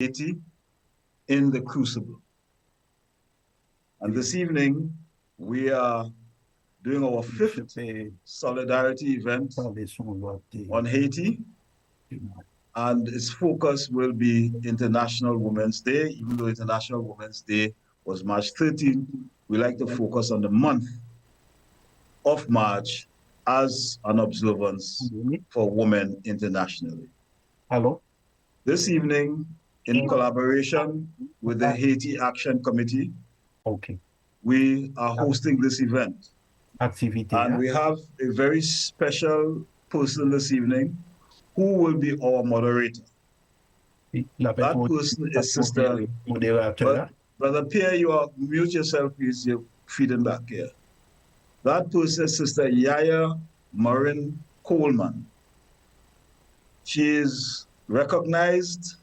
Haiti in the Crucible. And this evening, we are doing our fifth solidarity event on Haiti, and its focus will be International Women's Day. Even though International Women's Day was March 13th, we like to focus on the month of March as an observance for women internationally. Hello. This evening, in collaboration with the Haiti Action Committee, we are hosting this event. And we have a very special person this evening who will be our moderator. That person is Sister, Brother Pierre, you are mute yourself, please, you're feeding back here. That person is Sister Yaya Marin Coleman. She is recognized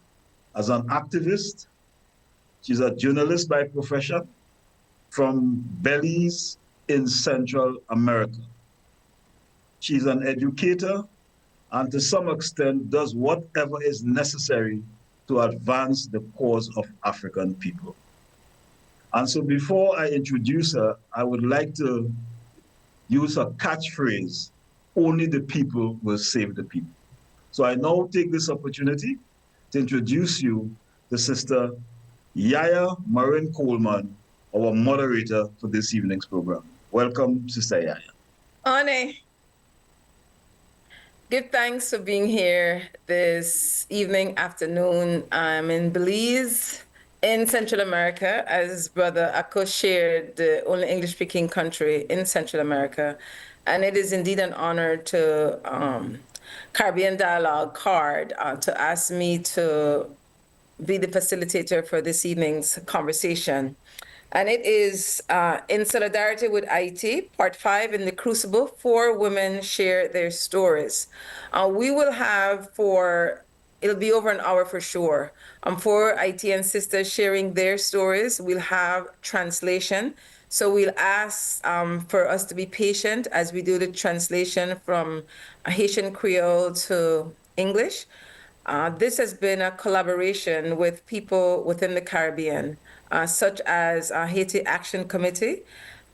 as an activist. She's a journalist by profession from Belize in Central America. She's an educator and to some extent does whatever is necessary to advance the cause of African people. And so before I introduce her, I would like to use a catchphrase, only the people will save the people. So I now take this opportunity to introduce you to Sister Yaya Marin Coleman, our moderator for this evening's program. Welcome, Sister Yaya. Honor. Give thanks for being here this evening, afternoon. I'm in Belize, in Central America, as Brother Akko shared, the only English-speaking country in Central America. And it is indeed an honor to Caribbean Dialogue CARD to ask me to be the facilitator for this evening's conversation. And it is in solidarity with Haiti, part 5 in the Crucible, 4 women share their stories. We will have it'll be over an hour for sure, 4 Haitian sisters sharing their stories. We'll have translation. So we'll ask for us to be patient as we do the translation from Haitian Creole to English. This has been a collaboration with people within the Caribbean, such as Haiti Action Committee.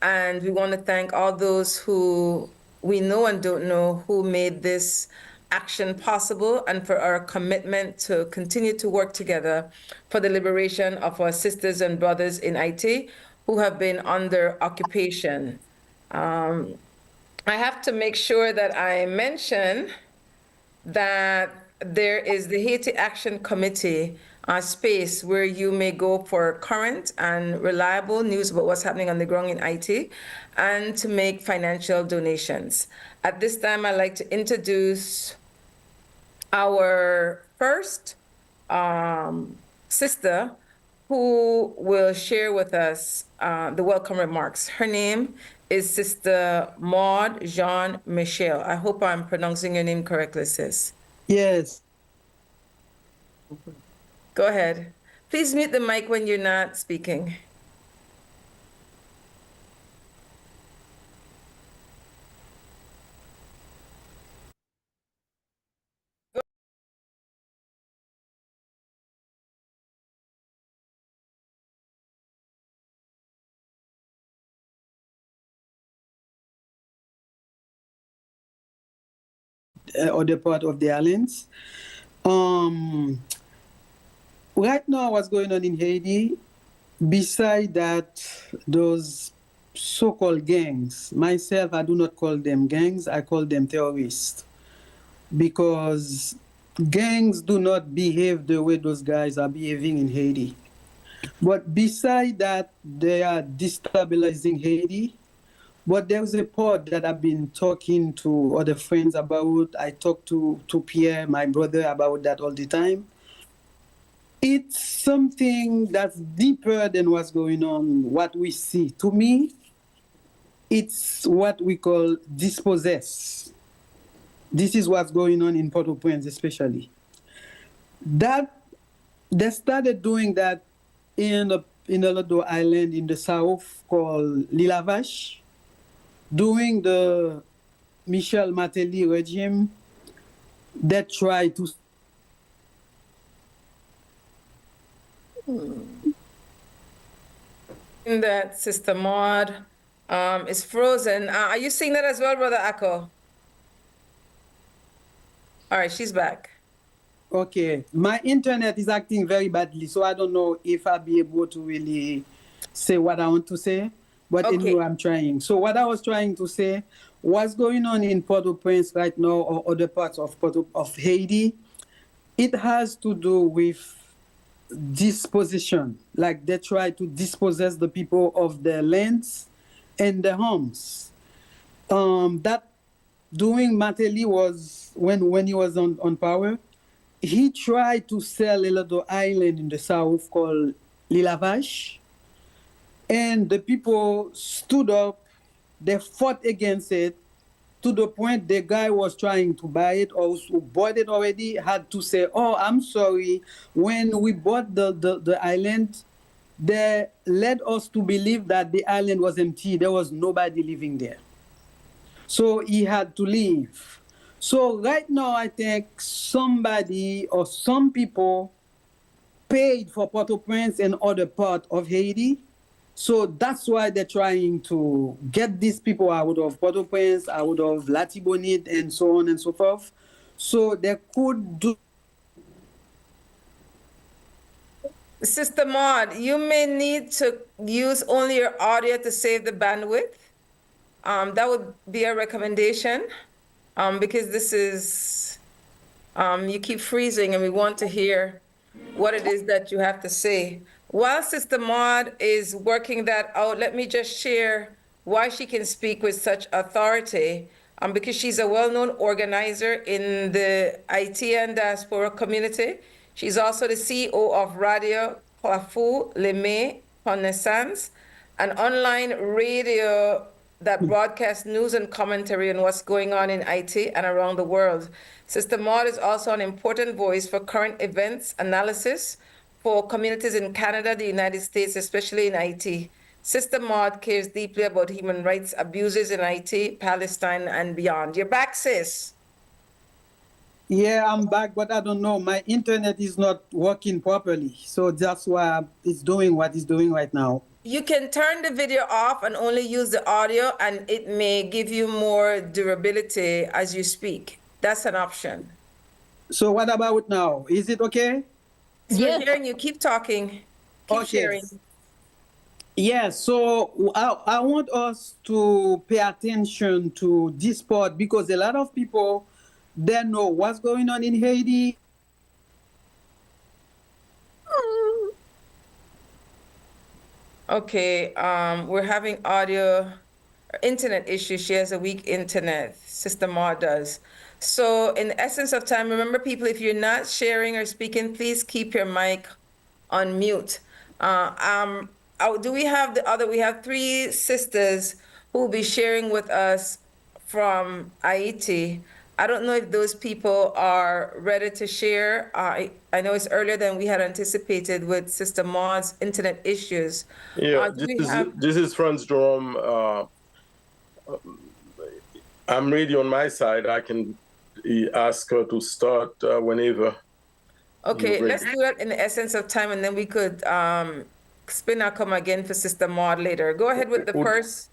And we want to thank all those who we know and don't know who made this action possible and for our commitment to continue to work together for the liberation of our sisters and brothers in Haiti who have been under occupation. I have to make sure that I mention that there is the Haiti Action Committee space where you may go for current and reliable news about what's happening on the ground in Haiti and to make financial donations. At this time, I'd like to introduce our first sister who will share with us the welcome remarks. Her name is Sister Maud Jean Michel. I hope I'm pronouncing your name correctly, sis. Yes. Go ahead. Please mute the mic when you're not speaking. Other part of the islands. Right now, what's going on in Haiti, beside that, those so-called gangs, myself, I do not call them gangs, I call them terrorists. Because gangs do not behave the way those guys are behaving in Haiti. But beside that, they are destabilizing Haiti. But there's a part that I've been talking to other friends about. I talk to Pierre, my brother, about that all the time. It's something that's deeper than what's going on, what we see. To me, it's what we call dispossess. This is what's going on in Port-au-Prince, especially. That they started doing that in a little island in the south called L'Île Vache. During the Michel Martelly regime, that tried to. That Sister Maud is frozen. Are you seeing that as well, Brother Akko? All right, she's back. Okay, my internet is acting very badly, so I don't know if I'll be able to really say what I want to say, but Okay. anyway, I'm trying. So what I was trying to say, what's going on in Port-au-Prince right now or other parts of Haiti, it has to do with disposition. Like they try to dispossess the people of their lands and their homes. That during Mateli was when he was on power, he tried to sell a little island in the south called L'Ilavage, and the people stood up, they fought against it, to the point the guy was trying to buy it or who bought it already had to say, oh, I'm sorry, when we bought the island, they led us to believe that the island was empty, there was nobody living there. So he had to leave. So right now, I think somebody or some people paid for Port-au-Prince and other part of Haiti. So that's why they're trying to get these people out of Port-au-Prince, out of Latibonite, and so on and so forth. So they could do. Sister Maud, you may need to use only your audio to save the bandwidth. That would be a recommendation because this is, you keep freezing and we want to hear what it is that you have to say. While Sister Maud is working that out, let me just share why she can speak with such authority, because she's a well-known organizer in the Haiti and diaspora community. She's also the CEO of Radio Clafou Lemay Connaissance, an online radio that broadcasts news and commentary on what's going on in Haiti and around the world. Sister Maud is also an important voice for current events analysis for communities in Canada, the United States, especially in Haiti. Sister Maud cares deeply about human rights abuses in Haiti, Palestine, and beyond. You're back, sis. Yeah, I'm back, but I don't know. My internet is not working properly. So that's why it's doing what it's doing right now. You can turn the video off and only use the audio, and it may give you more durability as you speak. That's an option. So what about now? Is it okay? We're hearing you. Keep talking. Keep sharing. Yeah, so I want us to pay attention to this part because a lot of people, they know what's going on in Haiti. Okay, we're having internet issues. She has a weak internet. Sister Ma does. So in the essence of time, remember people, if you're not sharing or speaking, please keep your mic on mute. Do we have we have three sisters who will be sharing with us from Haiti. I don't know if those people are ready to share. I know it's earlier than we had anticipated with Sister Maud's internet issues. Yeah, this is Franz Jerome. I'm ready on my side. I can ask her to start whenever. Okay, let's do that in the essence of time, and then we could spin our come again for Sister Maud later. Go ahead with the first.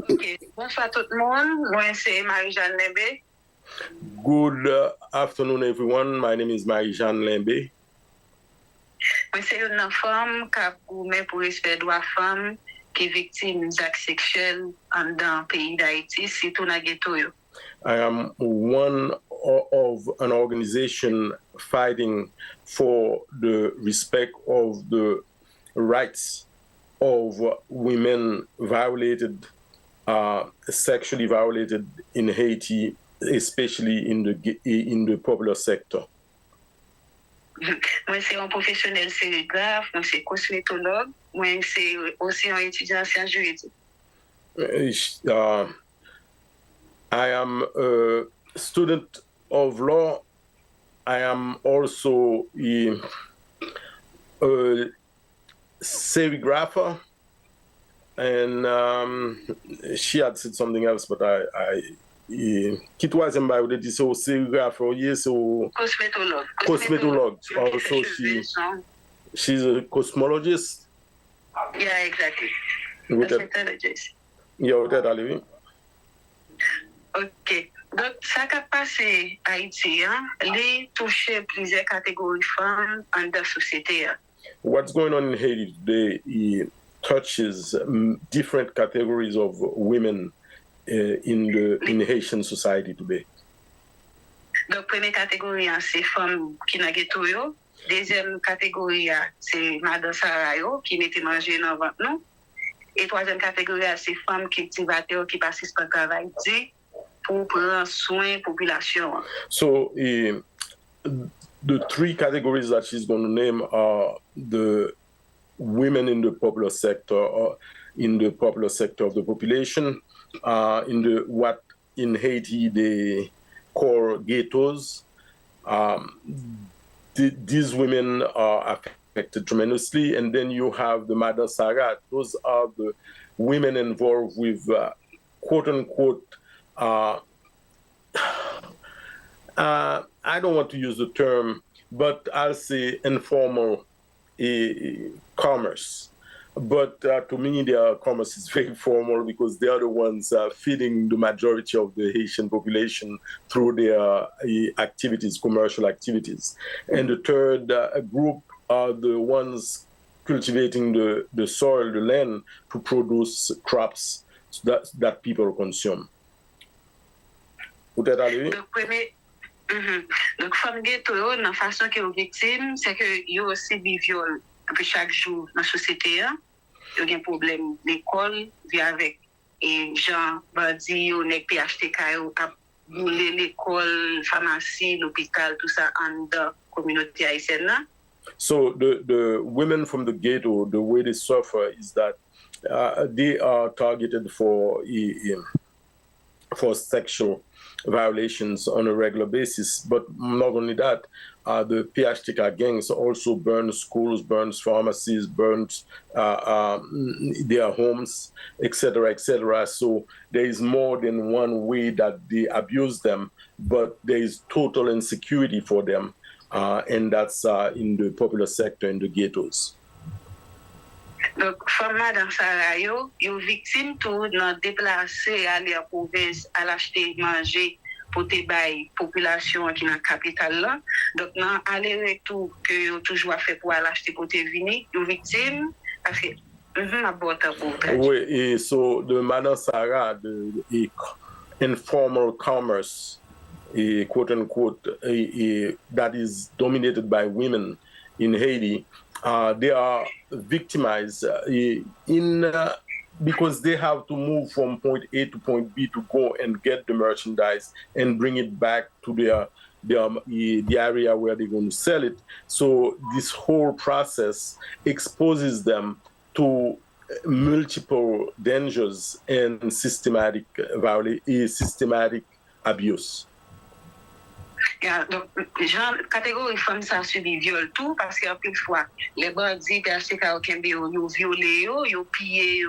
Ok, bonsoir tout le monde. Moi, c'est Marie-Jeanne Lembe. Good afternoon, everyone. My name is Marie-Jeanne Lembe. Moi, c'est une femme qui a pour respect droit femme qui est victime d'actes sexuels dans le pays d'Haïti, surtout dans le ghetto. I am one of an organization fighting for the respect of the rights of women sexually violated in Haiti, especially in the popular sector. Moi, c'est un professionnel sérigraphe, moi, c'est cosmétologue, moi, c'est aussi un étudiant en sciences juridiques. I am a student of law. I am also a serigrapher. And she had said something else, but qui troisième bail de c'est au sérigraphe c'est au cosmétologue also she's a cosmologist. Yeah, exactly. Cosmetologist. Yeah, peut-être aller. OK. Donc, ça qui a passé à Haïti, les toucher plusieurs catégories de femmes dans la société. What's going on in Haiti today, it touches different categories of women in Haitian society today. Donc, première catégorie, c'est femmes qui n'ont pas. Deuxième catégorie, c'est Madame Sarah qui mettait manger dans le ventre. Et troisième catégorie, c'est femmes cultivateurs qui participent au travail pour prendre soin de la population. So, the three categories that she's going to name are the women in the popular sector, or in the popular sector of the population, in the what in Haiti they call ghettos. These women are affected tremendously, and then you have the Madame Sarat. Those are the women involved with quote unquote. I don't want to use the term, but I'll say informal commerce. But to me, their commerce is very formal because they are the ones feeding the majority of the Haitian population through their activities, commercial activities. And the third group are the ones cultivating the soil, the land, to produce crops that people consume. Peut-être aller? Donc, femmes ghetto, dans la façon qu'ils sont victimes, c'est qu'ils ont aussi des viols chaque jour dans la société. Ils ont des problèmes d'école, via avec et gens, bandits, on est PHTK, on a boulé l'école, pharmacie, l'hôpital, tout ça en dans la communauté haïtienne. So the women from the ghetto, the way they suffer is that they are targeted for sexual violations on a regular basis. But not only that, the PHTK gangs also burn schools, burns pharmacies, burns their homes, etc., etc. So there is more than one way that they abuse them, but there is total insecurity for them, and that's in the popular sector, in the ghettos. Donc, femmes dans Sarah, yo victimes tout dans déplacer aller à province à l'acheter manger pour te bailler population qui dans la capitale là. Donc, dans aller-retour que yo toujours fait pour aller acheter pour te venir, yo victimes parce que oui, et so the Madame Sarah, the informal commerce, quote unquote, that is dominated by women in Haiti. They are victimized because they have to move from point A to point B to go and get the merchandise and bring it back to the area where they're going to sell it. So this whole process exposes them to multiple dangers and systematic abuse. Yeah, donc, genre, catégorie femmes, ça subit viol tout, parce qu'à plus fois, les bandits, ils violé, ils pillé,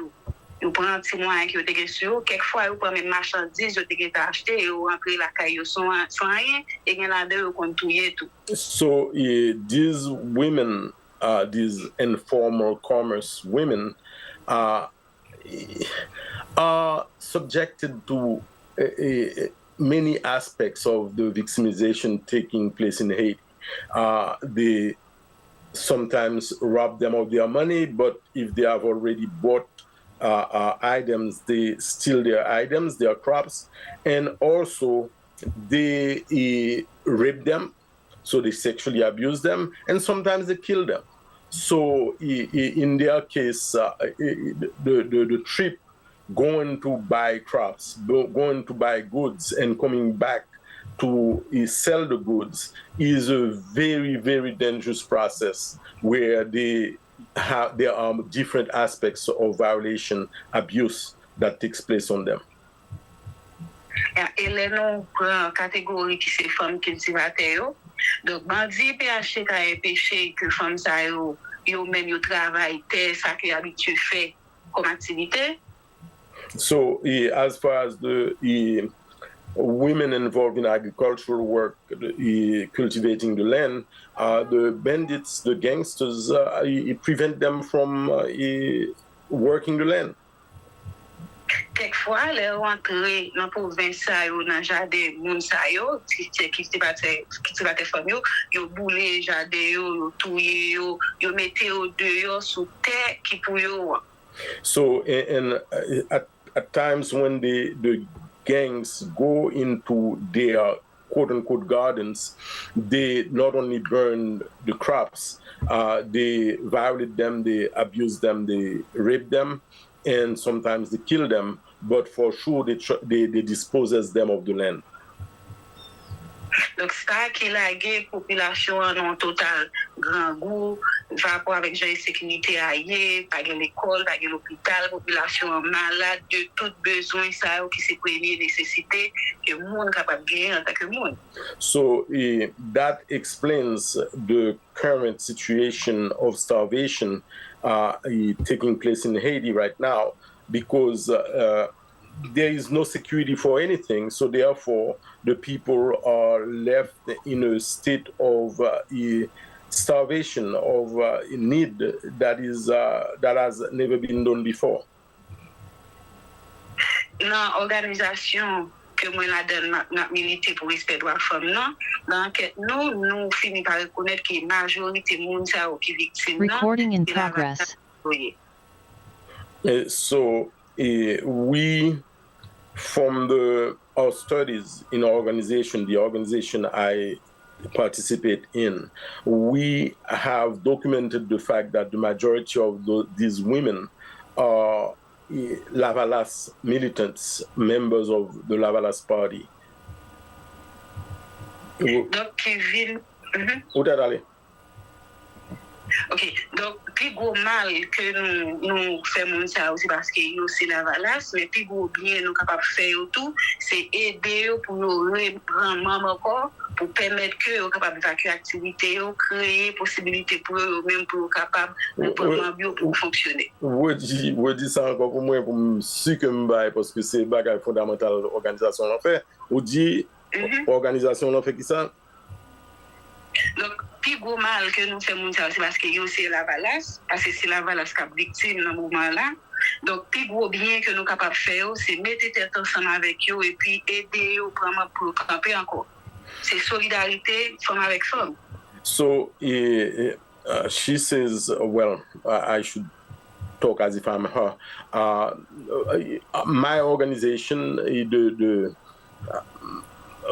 ils prennent un petit moyen qui ont été sur, quelquefois, ils prennent même marchandises, ils ont été achetés, ils ont rentré la caille, sans rien, et ils ont là-dedans, ils ont tué tout. So, these women, these informal commerce women, are subjected to many aspects of the victimization taking place in Haiti. They sometimes rob them of their money, but if they have already bought items, they steal their items, their crops, and also they rape them, so they sexually abuse them, and sometimes they kill them. So in their case, the trip going to buy crops, going to buy goods, and coming back to sell the goods is a very, very dangerous process where there are different aspects of violation, abuse that takes place on them. Et les noms catégories qui c'est femmes cultivateurs. Donc, bandit PHTK est péché que femmes ça yo même yo travail ça que habitué fait comme activité. So as far as the women involved in agricultural work, cultivating the land, the bandits, the gangsters, prevent them from working the land. Quelquefois, les rentrer dans la province, dans le jardin, moun sa yo, qui se battait femme yo, yo boule jardin yo, yo touye yo, yo mette yo dehors sous terre qui pour yo. So, at times when the gangs go into their quote-unquote gardens, they not only burn the crops, they violate them, they abuse them, they rape them, and sometimes they kill them, but for sure they dispose them of the land. Donc, ça qui la population en total grand goût, rapport avec gens de sécurité ailleurs, pas de l'école, pas de l'hôpital, population malade de tout besoin ça qui c'est première nécessité que le monde capable de gagner en tant que monde. So that explains the current situation of starvation taking place in Haiti right now, because there is no security for anything, so therefore the people are left in a state of starvation, of need that has never been done before. Dans l'organisation que moi la donne n'a milité pour respect droits femmes non, dans l'enquête nous finit par reconnaître que la majorité monde ça qui victime. Recording in progress. So we, from our studies in our organization, the organization I participate in, we have documented the fact that the majority of these women are Lavalas militants, members of the Lavalas party. Donc, Kevin. Ok, donc, plus gros mal que nous faisons ça aussi parce que nous c'est la valasse, mais plus gros bien nous capables de faire tout, c'est aider pour nous reprendre maman encore, pour permettre que nous capables d'évacuer l'activité, créer possibilité pour eux même pour capable de prendre bio pour fonctionner. Vous dites ça encore pour moi, pour me sûr que me parce que c'est bagage fondamental l'organisation en fait. Vous dites organisation en fait qui ça? Donc, plus gros mal que nous faisons ça, c'est parce que c'est la valasse, parce que c'est la valasse qui est victime dans ce moment-là. Donc, plus gros bien que nous sommes capables de faire, c'est mettre tête ensemble avec eux et puis aider eux vraiment pour camper encore. C'est solidarité femme avec femme. So, she says, well, I should talk as if I'm her. My organization,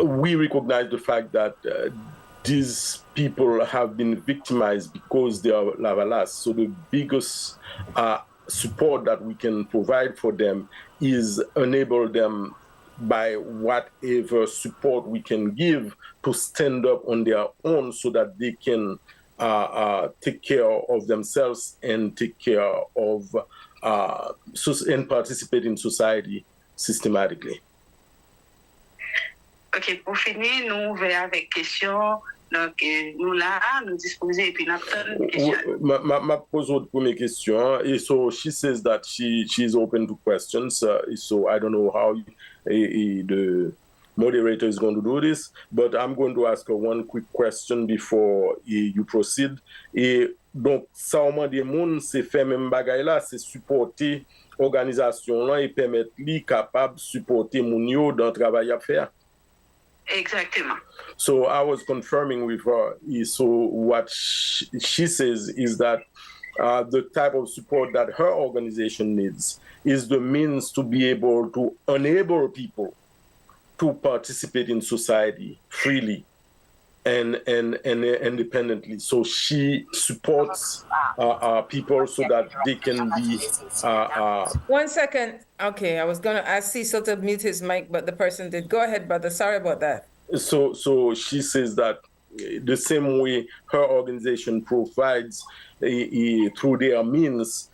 we recognize the fact that these people have been victimized because they are Lavalas. So the biggest support that we can provide for them is enable them by whatever support we can give to stand up on their own so that they can take care of themselves and take care of and participate in society systematically. Ok, pour finir, nous ouvrons avec questions. Donc, nous là, nous disposons et puis nous attendons questions. Ma pose une première question. So she says that she's open to questions. So I don't know how the moderator is going to do this, but I'm going to ask her one quick question before you proceed. Et donc, ça au moins des monde, c'est faire même bagay là, c'est supporter organisation là et permettre li capable supporter moun yo dans travail à faire. Exactement. So I was confirming with her. So what she says is that the type of support that her organization needs is the means to be able to enable people to participate in society freely and independently. So she supports people so that they can be. 1 second. Okay, I was gonna ask Cecil to mute his mic, but the person did. Go ahead, brother. Sorry about that. So she says that the same way her organization provides through their means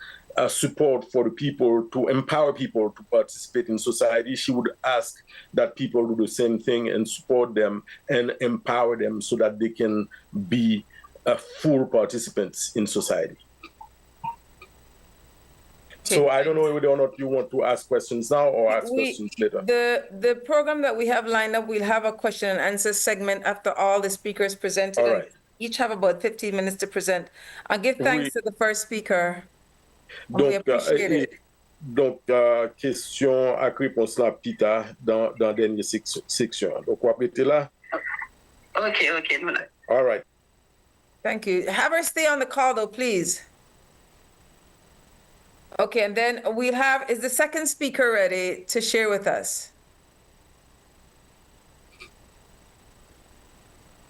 support for the people to empower people to participate in society, she would ask that people do the same thing and support them and empower them so that they can be full participants in society. So I don't know whether or not you want to ask questions now or ask questions later. The program that we have lined up, we'll have a question and answer segment after all the speakers presented. All right. Each have about 15 minutes to present. I'll give thanks to the first speaker. We appreciate it. Donc, question ak réponse la pita dans dernière section. Donc, on va là. Okay. All right. Thank you. Have her stay on the call though, please. Okay, and then we'll have, is the second speaker ready to share with us?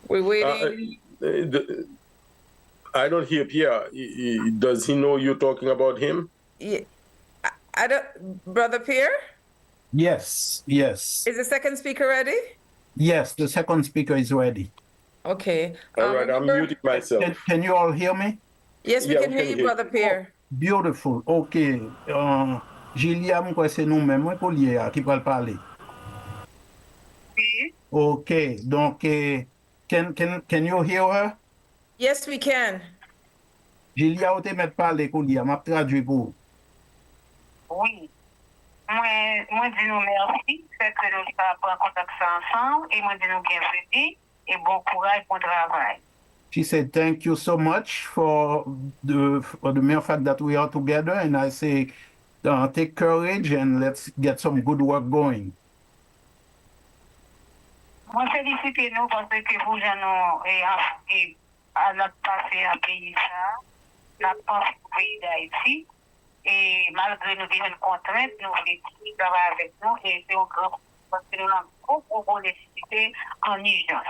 We're waiting. I don't hear Pierre. Does he know you're talking about him? Yeah, I don't, Brother Pierre? Yes. Is the second speaker ready? Yes, the second speaker is ready. Okay. All right, I'm muting myself. Can you all hear me? Yes, we can hear you, Brother Pierre. Beautiful. Okay. Julia, moi c'est nous même pour lier qui va parler. Okay. Donc can you hear her? Yes, we can. Julia, ou te met parler pour lier, m'a traduit pour. Oui. Moi dis nous merci, fait que nous avons contact ensemble et moi dis nous bienvenue et bon courage pour le travail. She said, thank you so much for the mere fact that we are together. And I say, take courage and let's get some good work going. Moi, félicite nous parce que vous, et à notre passé à pays ça, la pensée au pays d'Haïti. Et malgré nos différentes contraintes, nous voulons travailler avec nous et c'est au grand parce que nous avons beaucoup de nécessité en urgence.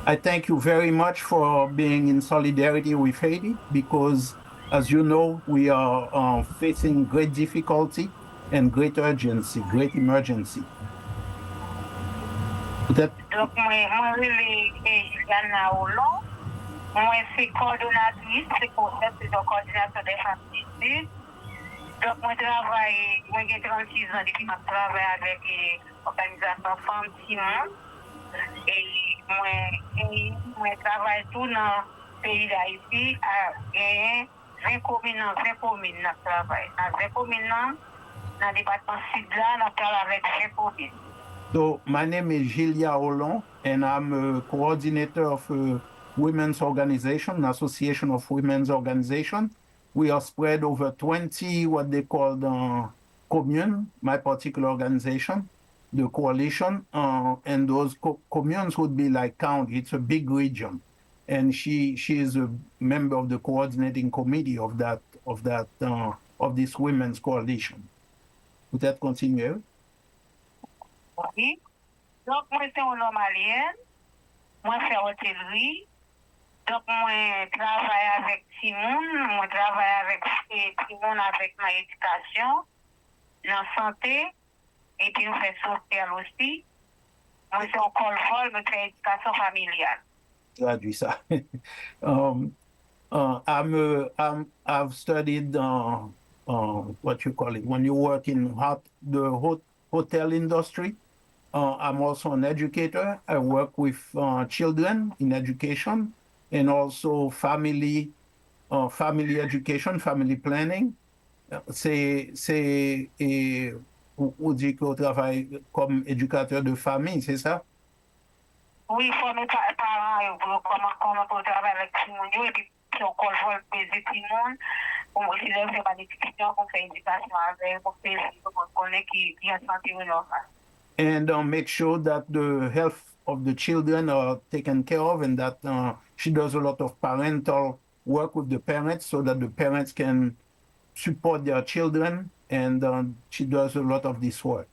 I thank you very much for being in solidarity with Haiti because, as you know, we are facing great difficulty and great urgency, great emergency. Donc, moi, Juliana Olon, moi, c'est coordonnatrice, c'est coordinateur des femmes d'études. Donc, moi, j'ai 36 ans depuis que je travaille avec l'organisation Femmes Simon. Et moi, travaille tout dans le pays d'Haïti à gagner 20 communes dans 20 communes, dans le département sud-là, on parle avec 20 communes. So, my name is Julia Olon, and I'm a coordinator of a women's organization, an association of women's organization. We are spread over 20, what they call the commune, my particular organization, the coalition, and those communes would be like county. It's a big region, and she is a member of the coordinating committee of this women's coalition. Would that continue? Oui. Donc, moi, c'est un homme malien. Moi, c'est hôtellerie. Donc, moi, travaille avec Simon. Moi, travaille avec Simon avec ma éducation, la santé, et puis, on fait social aussi. Moi, c'est un col-vol, mais c'est éducation familiale. Traduis ça. I've studied what you call it when you work in the hotel industry. I'm also an educator. I work with children in education and also family education, family planning. On dit qu'on travaille comme éducateur de famille, c'est ça? Oui, former parents, comment on travaille avec Simon, et puis on contrôle les Simon, on aussi leur fait des discussions, on fait éducation avec, on fait connaît qui a santé ou non. And make sure that the health of the children are taken care of, and that she does a lot of parental work with the parents so that the parents can support their children, and she does a lot of this work.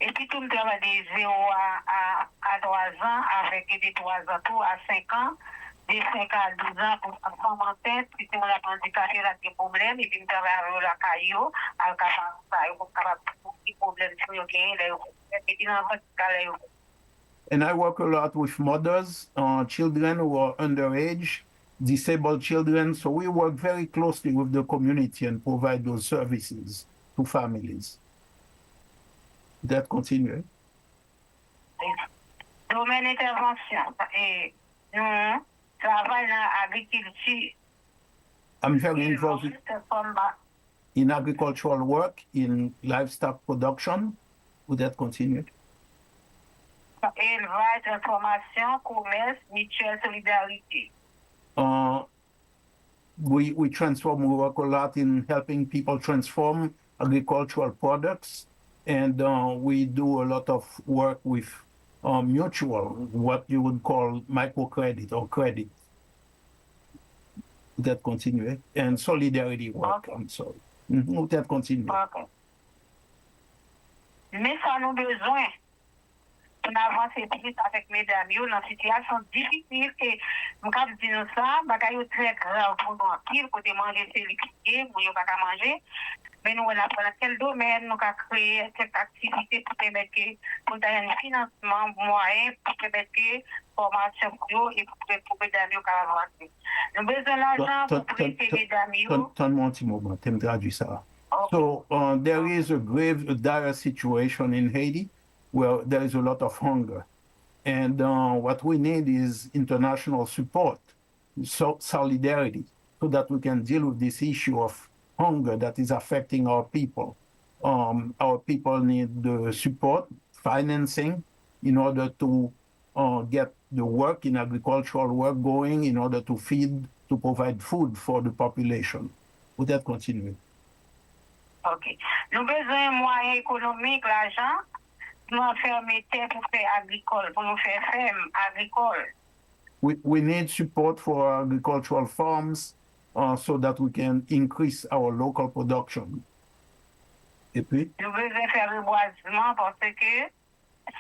Et puis tout le travail de 0 à 3 ans, avec des 3 ans tout à 5 ans, de 5 à 12 ans pour enfants en tête, puis on a pas handicapé là des problèmes, et puis on travaille avec la caillou, à capable pour des problèmes sur le gain, et puis dans votre cas. And I work a lot with mothers, children who are underage, disabled children. So we work very closely with the community and provide those services to families. That continue. Domaine d'intervention. Et nous travaillons dans l'agriculture. I'm very involved in agricultural work, in livestock production. Would that continue? Élevage, transformation, commerce, mutuelle, solidarité. We transform, we work a lot in helping people transform agricultural products, and we do a lot of work with mutual, what you would call microcredit or credit. That continue, and solidarity work. Okay. I'm sorry. That continue. Okay. Mais ça nous besoin pour avancer plus avec mesdames dans une situation difficile que nous avons dit nous ça, bagaille très grave pour nous pile côté manger c'est liquide, nous pas qu'à manger. Mais nous on a dans quel domaine nous avons créé cette activité pour permettre que pour donner un financement moyen pour permettre que formation pour et pour mesdames qu'à avancer. Nous besoin d'argent pour prêter mesdames. Donne-moi un petit moment, tu me traduis ça. So there is a dire situation in Haiti where there is a lot of hunger. And what we need is international support, solidarity, so that we can deal with this issue of hunger that is affecting our people. Our people need the support, financing, in order to get the work in agricultural work going, in order to provide food for the population. Would that continue? OK. Nous avons besoin de moyens économiques, l'argent, pour nous faire terre pour faire agricole, pour nous faire ferme agricole. We need support for agricultural farms so that we can increase our local production. Et puis? Nous avons besoin de faire reboisement parce que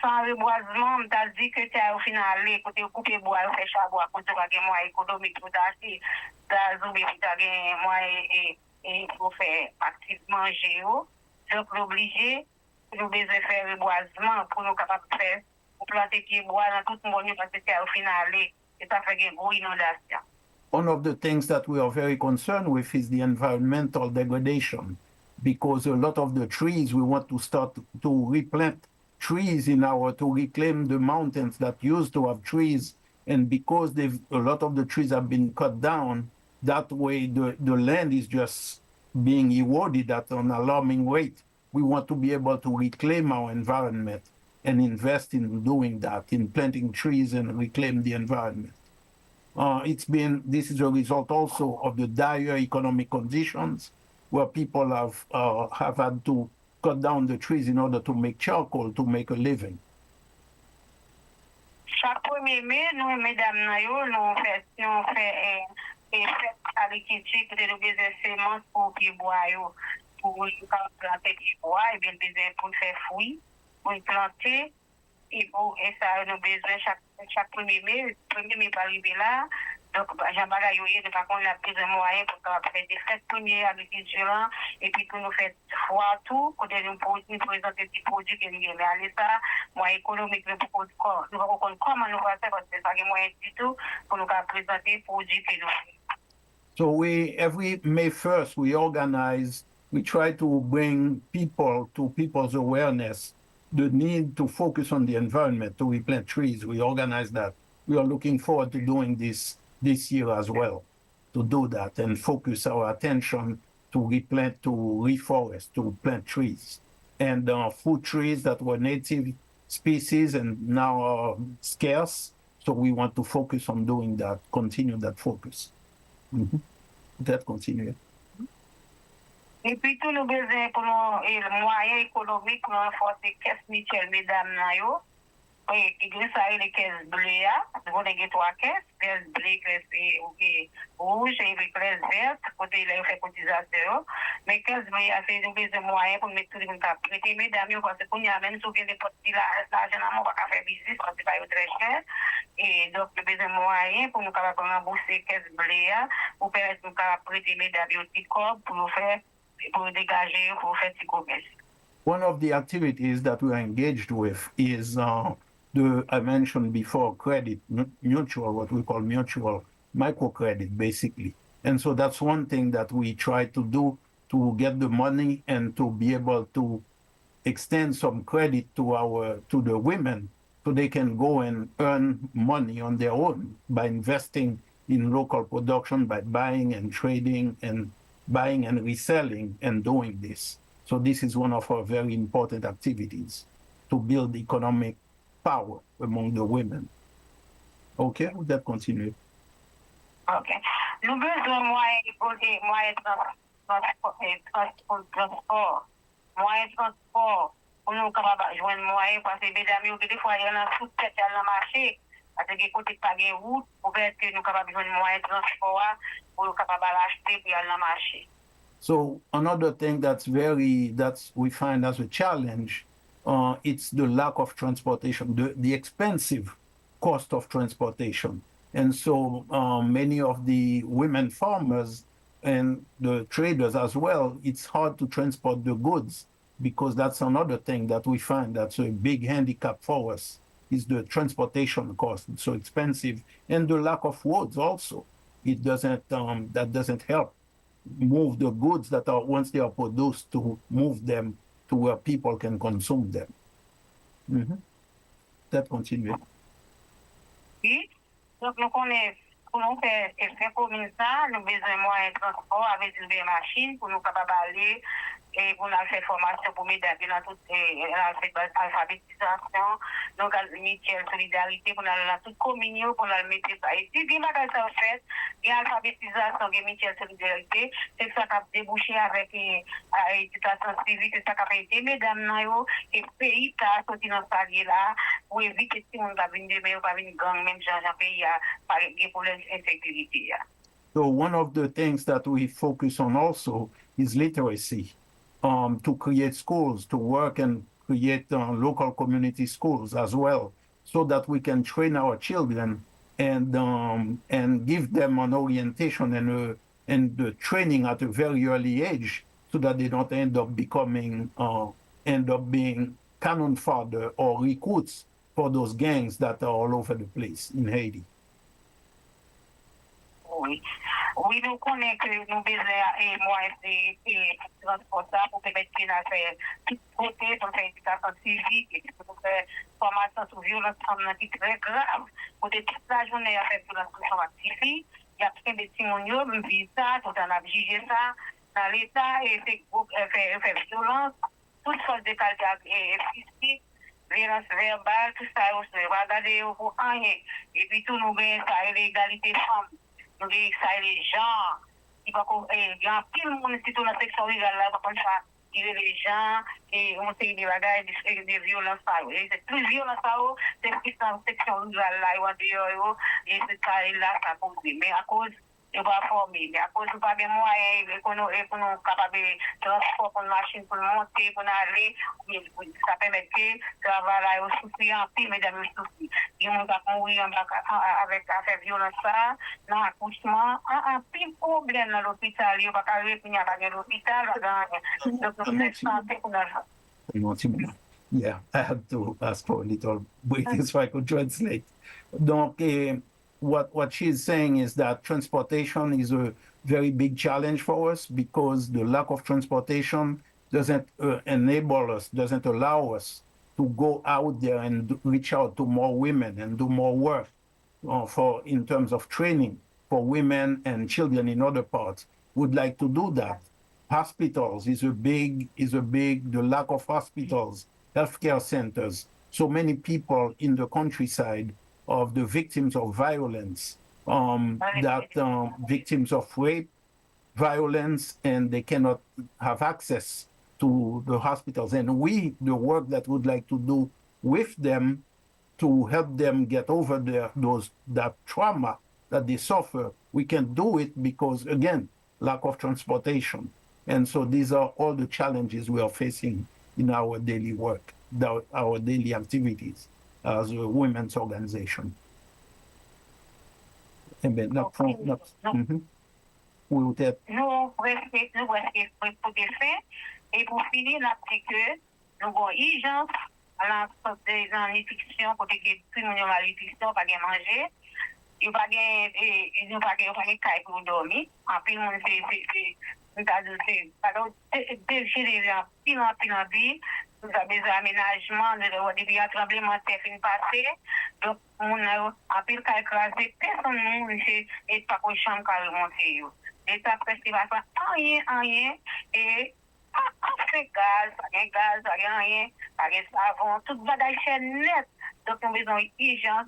sans reboisement, on t'a dit que tu as au final, côté couper bois, faire chabois, pour tu as des moyens économiques pour t'acheter, tu as des moyens et pour faire activement géo. Donc, l'obligé, nous devons faire reboisement pour nous capables de faire, pour planter qui bois dans tout le monde parce que au final, et ça fait une grosse inondation. One of the things that we are very concerned with is the environmental degradation, because a lot of the trees, we want to start to replant trees to reclaim the mountains that used to have trees. And because a lot of the trees have been cut down, that way the land is just being eroded at an alarming rate. We want to be able to reclaim our environment and invest in doing that, in planting trees and reclaim the environment. This is a result also of the dire economic conditions where people have had to cut down the trees in order to make charcoal, to make a living. Chaque 1er mai, nous, mesdames, nous faisons agriculture, peut-être nous besoin de semences pour les bois, pour planter les bois, et bien besoin pour faire fruits, pour planter, et ça, nous besoin chaque 1er mai, 1er mai pas arriver là. Donc, j'en bagaille, nous par contre, on a besoin de moyens pour faire des fêtes premières agriculture, et puis pour nous faire foire tout, pour nous présenter des produits que nous aimons aller ça, moyens économiques, nous pouvons comment nous faire ça, parce que c'est pas des moyens du tout, pour nous présenter des produits que nous faisons. So every May 1st, we try to bring people's awareness, the need to focus on the environment, to replant trees. We organize that. We are looking forward to doing this year as well, to do that and focus our attention to replant, to reforest, to plant trees. And fruit trees that were native species and now are scarce. So we want to focus on doing that, continue that focus. That continue. Et puis, tout nous besoin pour nous, et le moyen économique pour renforcer caisse Michel, mesdames, et grâce à les caisses bleues, nous avons 3 caisses, caisse bleue, caisse rouge, et puis caisse verte, côté là, on fait cotisation. Mais caisse bleue, c'est nous besoin de moyens pour mettre tout le monde à prêter, mesdames, parce que pour nous, même si on vient de porter l'argent, on ne va pas faire business, parce que c'est pas très cher. Et donc, nous avons besoin de moyens pour nous rembourser caisse bleue, pour permettre nous prêter, mesdames, au petit corps, pour nous faire, pour dégager, pour faire petit commerce. One of the activities that we are engaged with is I mentioned before, credit, mutual, what we call mutual microcredit, basically. And so that's one thing that we try to do to get the money and to be able to extend some credit to the women so they can go and earn money on their own by investing in local production by buying and trading and buying and reselling and doing this. So this is one of our very important activities to build economic power among the women. OK, would that continue? OK. Nous besoin moyens transport. Moyens transport pour nous capables joindre moyens parce que mesdames des fois il y en a sous tête dans le marché parce que côté pas de route pour que nous capables joindre moyens transport pour nous capables acheter pour aller dans le marché. So another thing that we find as a challenge, it's the lack of transportation, the expensive cost of transportation. And so many of the women farmers and the traders as well, it's hard to transport the goods because that's another thing that we find that's a big handicap for us is the transportation cost. It's so expensive and the lack of roads also. It doesn't, that doesn't help move the goods that are, once they are produced, to move them to where people can consume them. Mm-hmm. That continues. Oui, donc nous connaissons, pour nous faire commune ça, nous avons besoin de moyens de transport avec des machines pour nous capables d'aller et pour nous faire formation pour mesdames dans toute l'alphabétisation, donc Michel solidarité pour nous dans toute commune pour nous mettre ça. Et si bien ça fait, il y a l'alphabétisation de Michel solidarité, c'est ça qui a débouché avec l'éducation civique, c'est ça qui a fait mesdames et pays qui a sorti dans ce là pour éviter si on va venir demain ou pas venir gang même genre pays par pour l'insécurité. So one of the things that we focus on also is literacy. To create schools, to work and create local community schools as well, so that we can train our children and give them an orientation and the training at a very early age, so that they don't end up being cannon fodder or recruits for those gangs that are all over the place in Haiti. Oui. Oui, nous connaissons que nous avons besoin de moyens de transport pour permettre de faire tout côté, pour faire éducation civique, pour faire formation sur violence qui est très grave. Pour toute la journée, à faire violence active, il y a plein de petits mounions, même visa, tout en a jugé ça dans l'État et faire violence, toute sorte de qualité physique, violence verbale, tout ça, on se va regarder pour rien. Et puis tout nous gagne ça, l'égalité femme. Nous avons les gens, il y a pile de monde qui est dans la section légale là, comme ça, tirer les gens, et on sait des bagages, des violences. C'est plus violence, c'est plus dans la section légale là, et c'est ça là, ça pose. Mais à cause, il va former, mais à cause de pas de moyens, pour nous capables de transport pour une machine, pour monter, pour aller, ça permet que le travail là, est souffrir en pile, mesdames, souffrir. Il y a des gens qui mourir avec affaire violence, dans l'accouchement, un pile problème dans l'hôpital, il n'y a pas de venir à l'hôpital, donc nous sommes santé pour nous. Yeah, I had to ask for a little break so I could translate. Donc, what she's saying is that transportation is a very big challenge for us because the lack of transportation doesn't enable us, doesn't allow us to go out there and reach out to more women and do more work in terms of training for women and children in other parts. Would like to do that. Hospitals is a big, the lack of hospitals, healthcare centers. So many people in the countryside of the victims of violence, victims of rape, violence, and they cannot have access to the hospitals. And the work that we'd like to do with them to help them get over that trauma that they suffer, we can do it because, again, lack of transportation. And so these are all the challenges we are facing in our daily work, our daily activities as a women's organization. And then, Nous presque pour des faits. Et pour finir, que nous avons urgence à la nutrition, pour que tout le monde ait la nutrition, pas de manger. Il n'y a pas de caille pour dormir. En plus, nous avons besoin d'aménagement, depuis un tremblement de terre passé, Donc, on a appelé qu'à écraser personne, et pas qu'on chambre qu'à monter. L'État festival fait rien, et après gaz, rien, pas de savon, tout bagage c'est net. Donc, nous avons besoin d'urgence.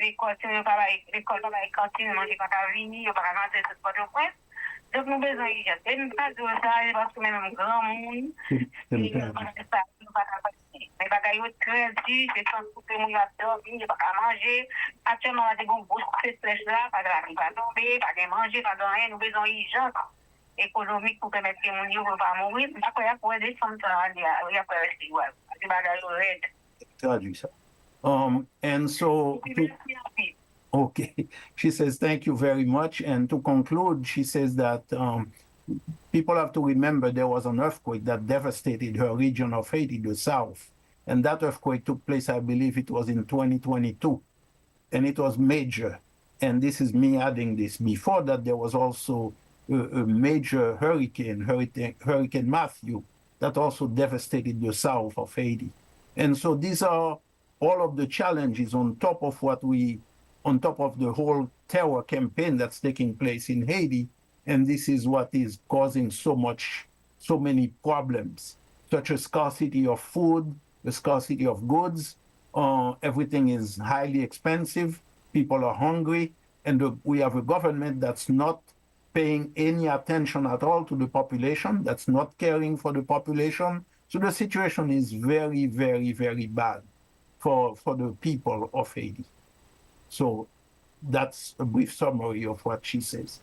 L'école, les cantines, manger quand à venir, il n'y a pas à rentrer sur le point. Donc, nous avons besoin d'urgence. Et nous pas de ça, parce que même un grand monde, mais bagaille très dur, c'est sans couper mon dormir, il n'y a pas à manger. Actuellement, on a des grosses stress là, pas de la pas tomber, pas de manger, pas de rien, nous avons besoin d'urgence économique pour permettre que mon niveau ne pas mourir. Après, il y a pour des femmes, il y a pour rester igual. C'est bagaille red. Traduit ça. And so, okay, she says, thank you very much. And to conclude, she says that people have to remember there was an earthquake that devastated her region of Haiti, the south. And that earthquake took place, I believe it was in 2022. And it was major. And this is me adding this. Before that, there was also a major hurricane, Hurricane Matthew, that also devastated the south of Haiti. And so these are all of the challenges on top of the whole terror campaign that's taking place in Haiti. And this is what is causing so many problems, such as scarcity of food, the scarcity of goods. Everything is highly expensive. People are hungry. And we have a government that's not paying any attention at all to the population, that's not caring for the population. So the situation is very, very, very bad for the people of Haiti. So that's a brief summary of what she says.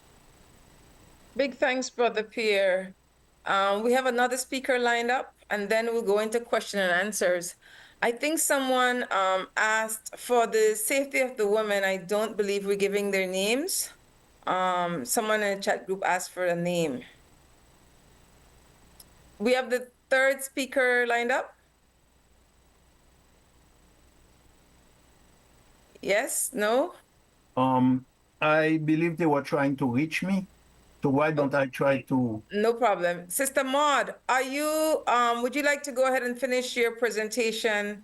Big thanks, Brother Pierre. We have another speaker lined up, and then we'll go into question and answers. I think someone asked for the safety of the women. I don't believe we're giving their names. Someone in the chat group asked for a name. We have the third speaker lined up. Yes? No? I believe they were trying to reach me. So why don't I try to? No problem. Sister Maud, are you, would you like to go ahead and finish your presentation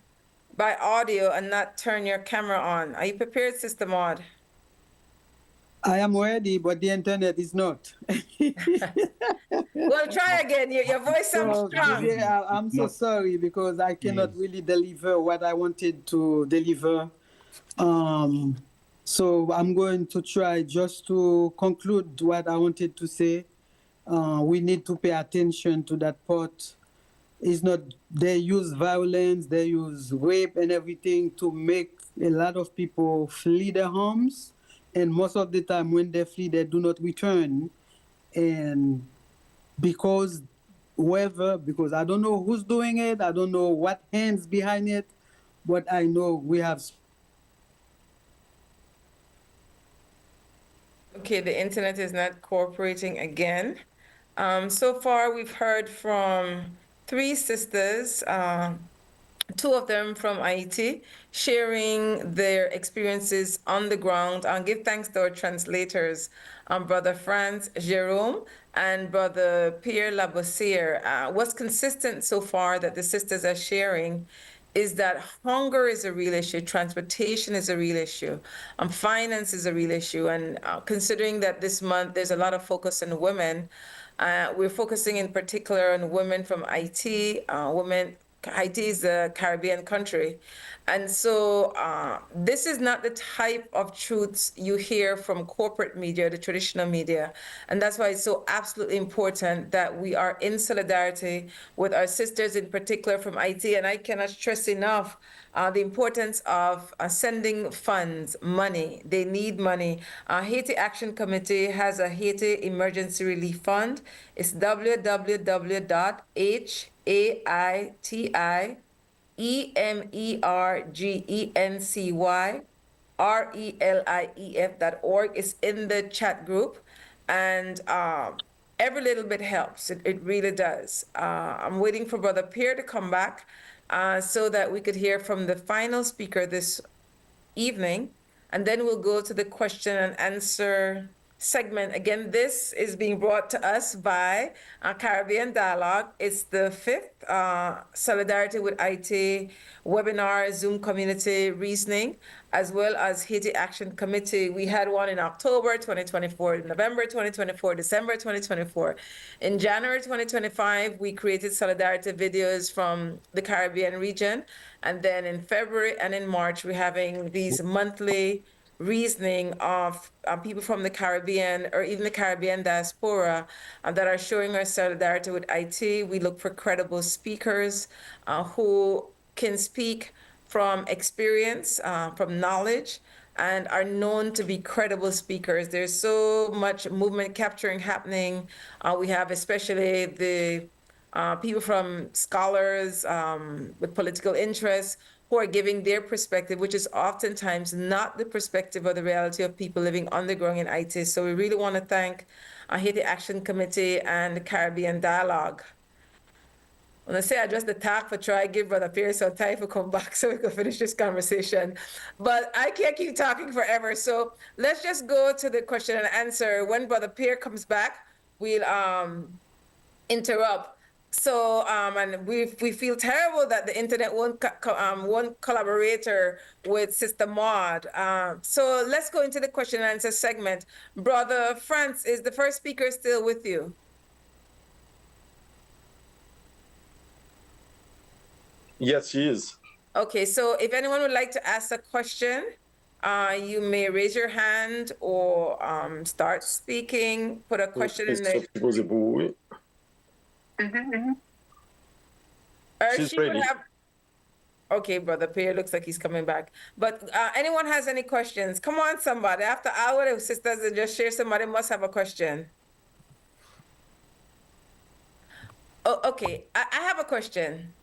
by audio and not turn your camera on? Are you prepared, Sister Maud? I am ready, but the internet is not. Well, try again. Your voice sounds strong. Yeah, I'm so sorry because I cannot really deliver what I wanted to deliver. So I'm going to try just to conclude what I wanted to say. We need to pay attention to that part. It's not, they use violence, they use rape and everything to make a lot of people flee their homes. And most of the time when they flee, they do not return. And because I don't know who's doing it, I don't know what hands behind it, but I know we have. Okay, the internet is not cooperating again. So far, we've heard from 3 sisters, 2 of them from Haiti, sharing their experiences on the ground. And give thanks to our translators, Brother Franz Jerome and Brother Pierre Labossiere. What's consistent so far that the sisters are sharing is that hunger is a real issue, transportation is a real issue, finance is a real issue. And considering that this month there's a lot of focus on women, we're focusing in particular on women from Haiti. Haiti is a Caribbean country. And so this is not the type of truths you hear from corporate media, the traditional media. And that's why it's so absolutely important that we are in solidarity with our sisters, in particular from Haiti. And I cannot stress enough the importance of sending funds, money. They need money. Haiti Action Committee has a Haiti Emergency Relief Fund. It's www.haitiemergency.org. Is in the chat group, and every little bit helps. It really does. I'm waiting for Brother Pierre to come back so that we could hear from the final speaker this evening, and then we'll go to the question and answer segment. Again, this is being brought to us by Caribbean Dialogue. It's the 5th Solidarity with Haiti webinar, Zoom community reasoning, as well as Haiti Action Committee. We had one in October 2024, November 2024, December 2024. In January 2025, we created solidarity videos from the Caribbean region. And then in February and in March, we're having these monthly reasoning of people from the Caribbean or even the Caribbean diaspora that are showing our solidarity with Haiti. We look for credible speakers who can speak from experience, from knowledge, and are known to be credible speakers. There's so much movement capturing happening. We have especially the people from scholars with political interests who are giving their perspective, which is oftentimes not the perspective or the reality of people living on the ground in Haiti. So we really want to thank Haiti Action Committee and the Caribbean Dialogue. When I say I just the talk for try give Brother Pierce some time to come back so we can finish this conversation. But I can't keep talking forever. So let's just go to the question and answer. When Brother Pierre comes back, we'll interrupt. So, and we feel terrible that the internet won't collaborate with Sister Maud. So let's go into the question and answer segment. Brother France, is the first speaker still with you? Yes, she is. Okay, so if anyone would like to ask a question, you may raise your hand or start speaking, put a question in there. She's ready. Okay, Brother Pierre, looks like he's coming back. But anyone has any questions? Come on, somebody. After hour, if sisters just share, somebody must have a question. Oh, okay, I have a question.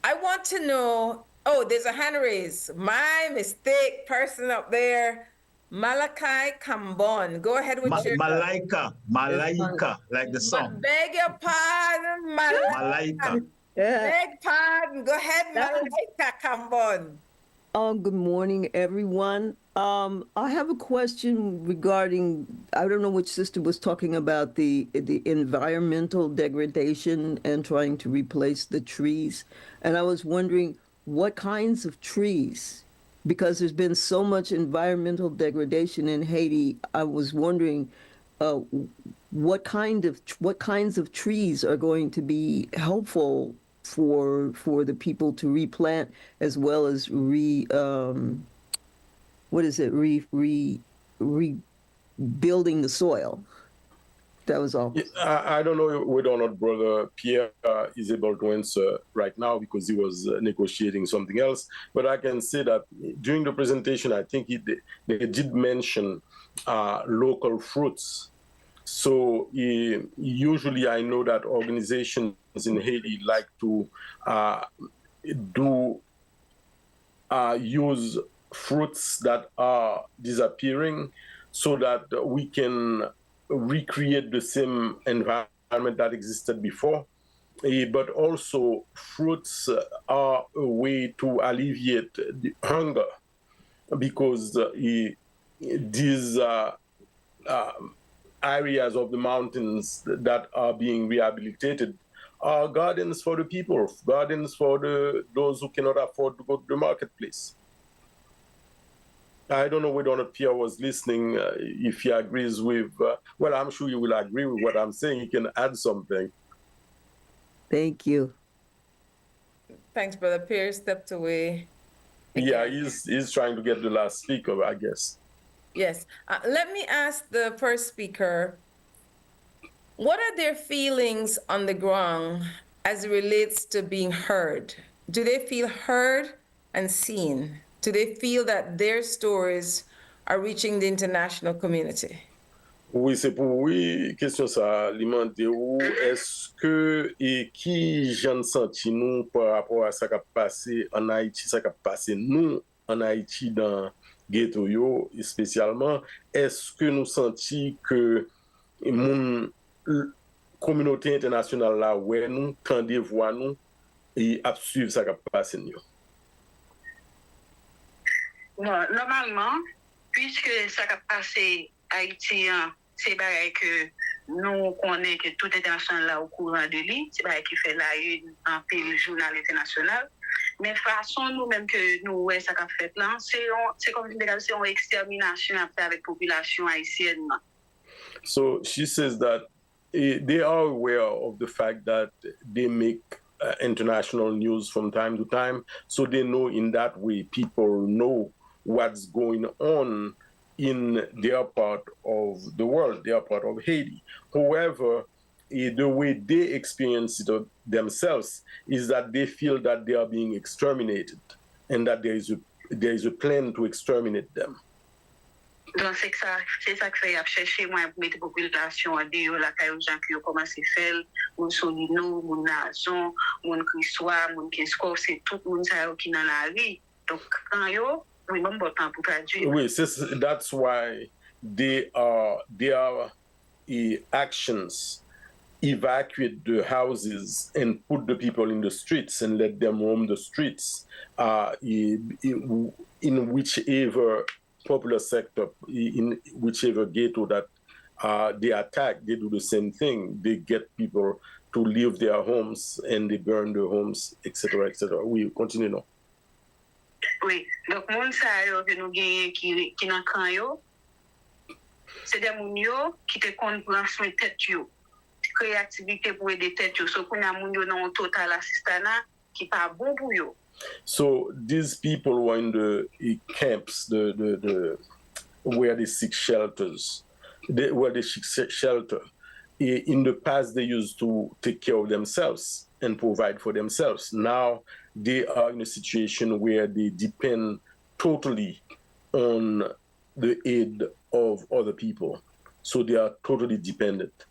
I want to know, oh, there's a hand raised. My mistake, person up there. Malachi Cambon. Go ahead with your... Malaika, like the song. Beg your pardon, Malaika. Beg pardon. Go ahead, Malaika Cambon. Good morning, everyone. I have a question regarding, I don't know which sister was talking about the environmental degradation and trying to replace the trees. And I was wondering what kinds of trees, because there's been so much environmental degradation in Haiti. I was wondering what kinds of trees are going to be helpful for the people to replant, as well as rebuilding the soil. That was all. I don't know whether or not Brother Pierre is able to answer right now because he was negotiating something else. But I can say that during the presentation, I think they did mention local fruits. So usually I know that organizations in Haiti like to use fruits that are disappearing so that we can recreate the same environment that existed before. But also fruits are a way to alleviate the hunger because these areas of the mountains that are being rehabilitated are gardens for the people, gardens for those who cannot afford to go to the marketplace. I don't know whether or not Pierre was listening, if he agrees with, well, I'm sure you will agree with what I'm saying. He can add something. Thank you. Thanks, Brother Pierre stepped away. Again. Yeah, he's trying to get the last speaker, I guess. Yes. Let me ask the first speaker, what are their feelings on the ground as it relates to being heard? Do they feel heard and seen? Do they feel that their stories are reaching the international community? Oui, c'est pour oui, question ça, alimente ou est-ce que et qui j'en senti nous par rapport à ça qui a passé en Haïti, ça qui a passé nous en Haïti dans ghetto yo spécialement, est-ce que nous senti que mon communauté internationale là ouais nous tendez voir nous et à suivre ça qui a passé nous? Normalement, puisque ça a passé Haïti, c'est pareil que nous connaissons que tout international là au courant de lui, c'est pareil qui fait la une en pays journal international. Mais façon nous-mêmes que nous, ouais, ça qu'a fait là, c'est comme une extermination après avec la population haïtienne. So she says that they are aware of the fact that they make international news from time to time. So they know in that way people know what's going on in their part of the world, their part of Haiti. However, the way they experience it themselves is that they feel that they are being exterminated and that there is a plan to exterminate them. Donc, c'est ça que fait chercher moi pour mettre population en dehors la caille aux gens qui ont commencé à faire mon solino mon nazon mon crissois mon kesco c'est tout le monde ça qui dans la vie donc quand yo oui même bon temps pour traduire oui that's why their actions evacuate the houses and put the people in the streets and let them roam the streets in whichever popular sector, in whichever ghetto that they attack, they do the same thing. They get people to leave their homes and they burn their homes, etc., etc. We continue now. Oui, donc moun sa yo que nous gagnons qui nan kan yo, c'est des moun yo qui te kon prend soin tête yo, créer activité pour aider tête yo, so qu'on a moun yo nan total assistance qui pas bon pour yo. So these people were in the camps, where they seek shelters, where they seek shelter. In the past, they used to take care of themselves and provide for themselves. Now they are in a situation where they depend totally on the aid of other people. So they are totally dependent.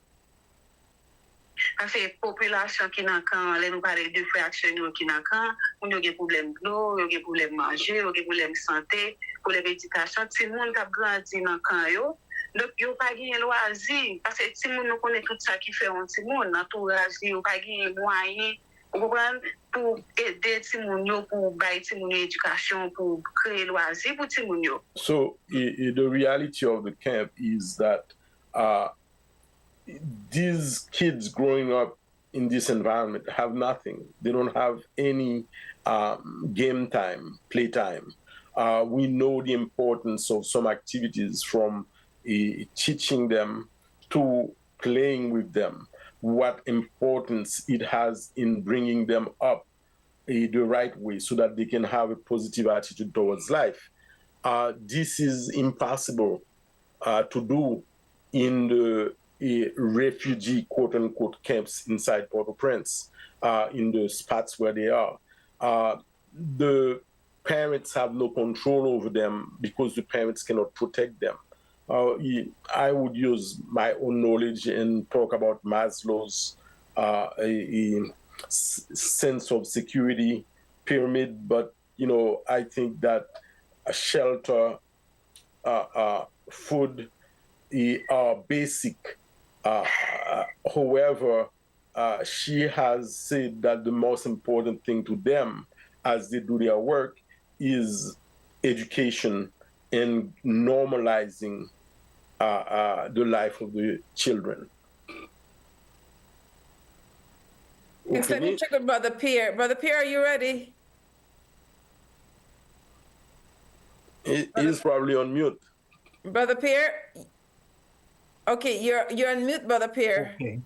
Parce que population qui nan kan, nous parler de fractions qui nan kan, on a des problèmes d'eau, des problèmes manger, des problèmes santé, problèmes éducation, tout le monde qui a grandi nan kan yo. Donc yo pas gagné loisir parce que tout le monde nous connaît tout ça qui fait un petit monde, entourage yo pas gagné moyen pour aider tout le monde pour bailler tout le monde éducation pour créer loisir pour tout le monde. So the reality of the camp is that these kids growing up in this environment have nothing. They don't have any game time, play time. We know the importance of some activities from teaching them to playing with them, what importance it has in bringing them up the right way so that they can have a positive attitude towards life. This is impossible to do in the refugee quote-unquote camps inside Port-au-Prince, in the spots where they are. The parents have no control over them because the parents cannot protect them. I would use my own knowledge and talk about Maslow's sense of security pyramid, but I think that a shelter, food are basic. However, she has said that the most important thing to them as they do their work is education and normalizing the life of the children. Let me check with Brother Pierre. Brother Pierre, are you ready? He's probably on mute. Brother Pierre? Okay, you're on mute, Brother Pierre. Okay.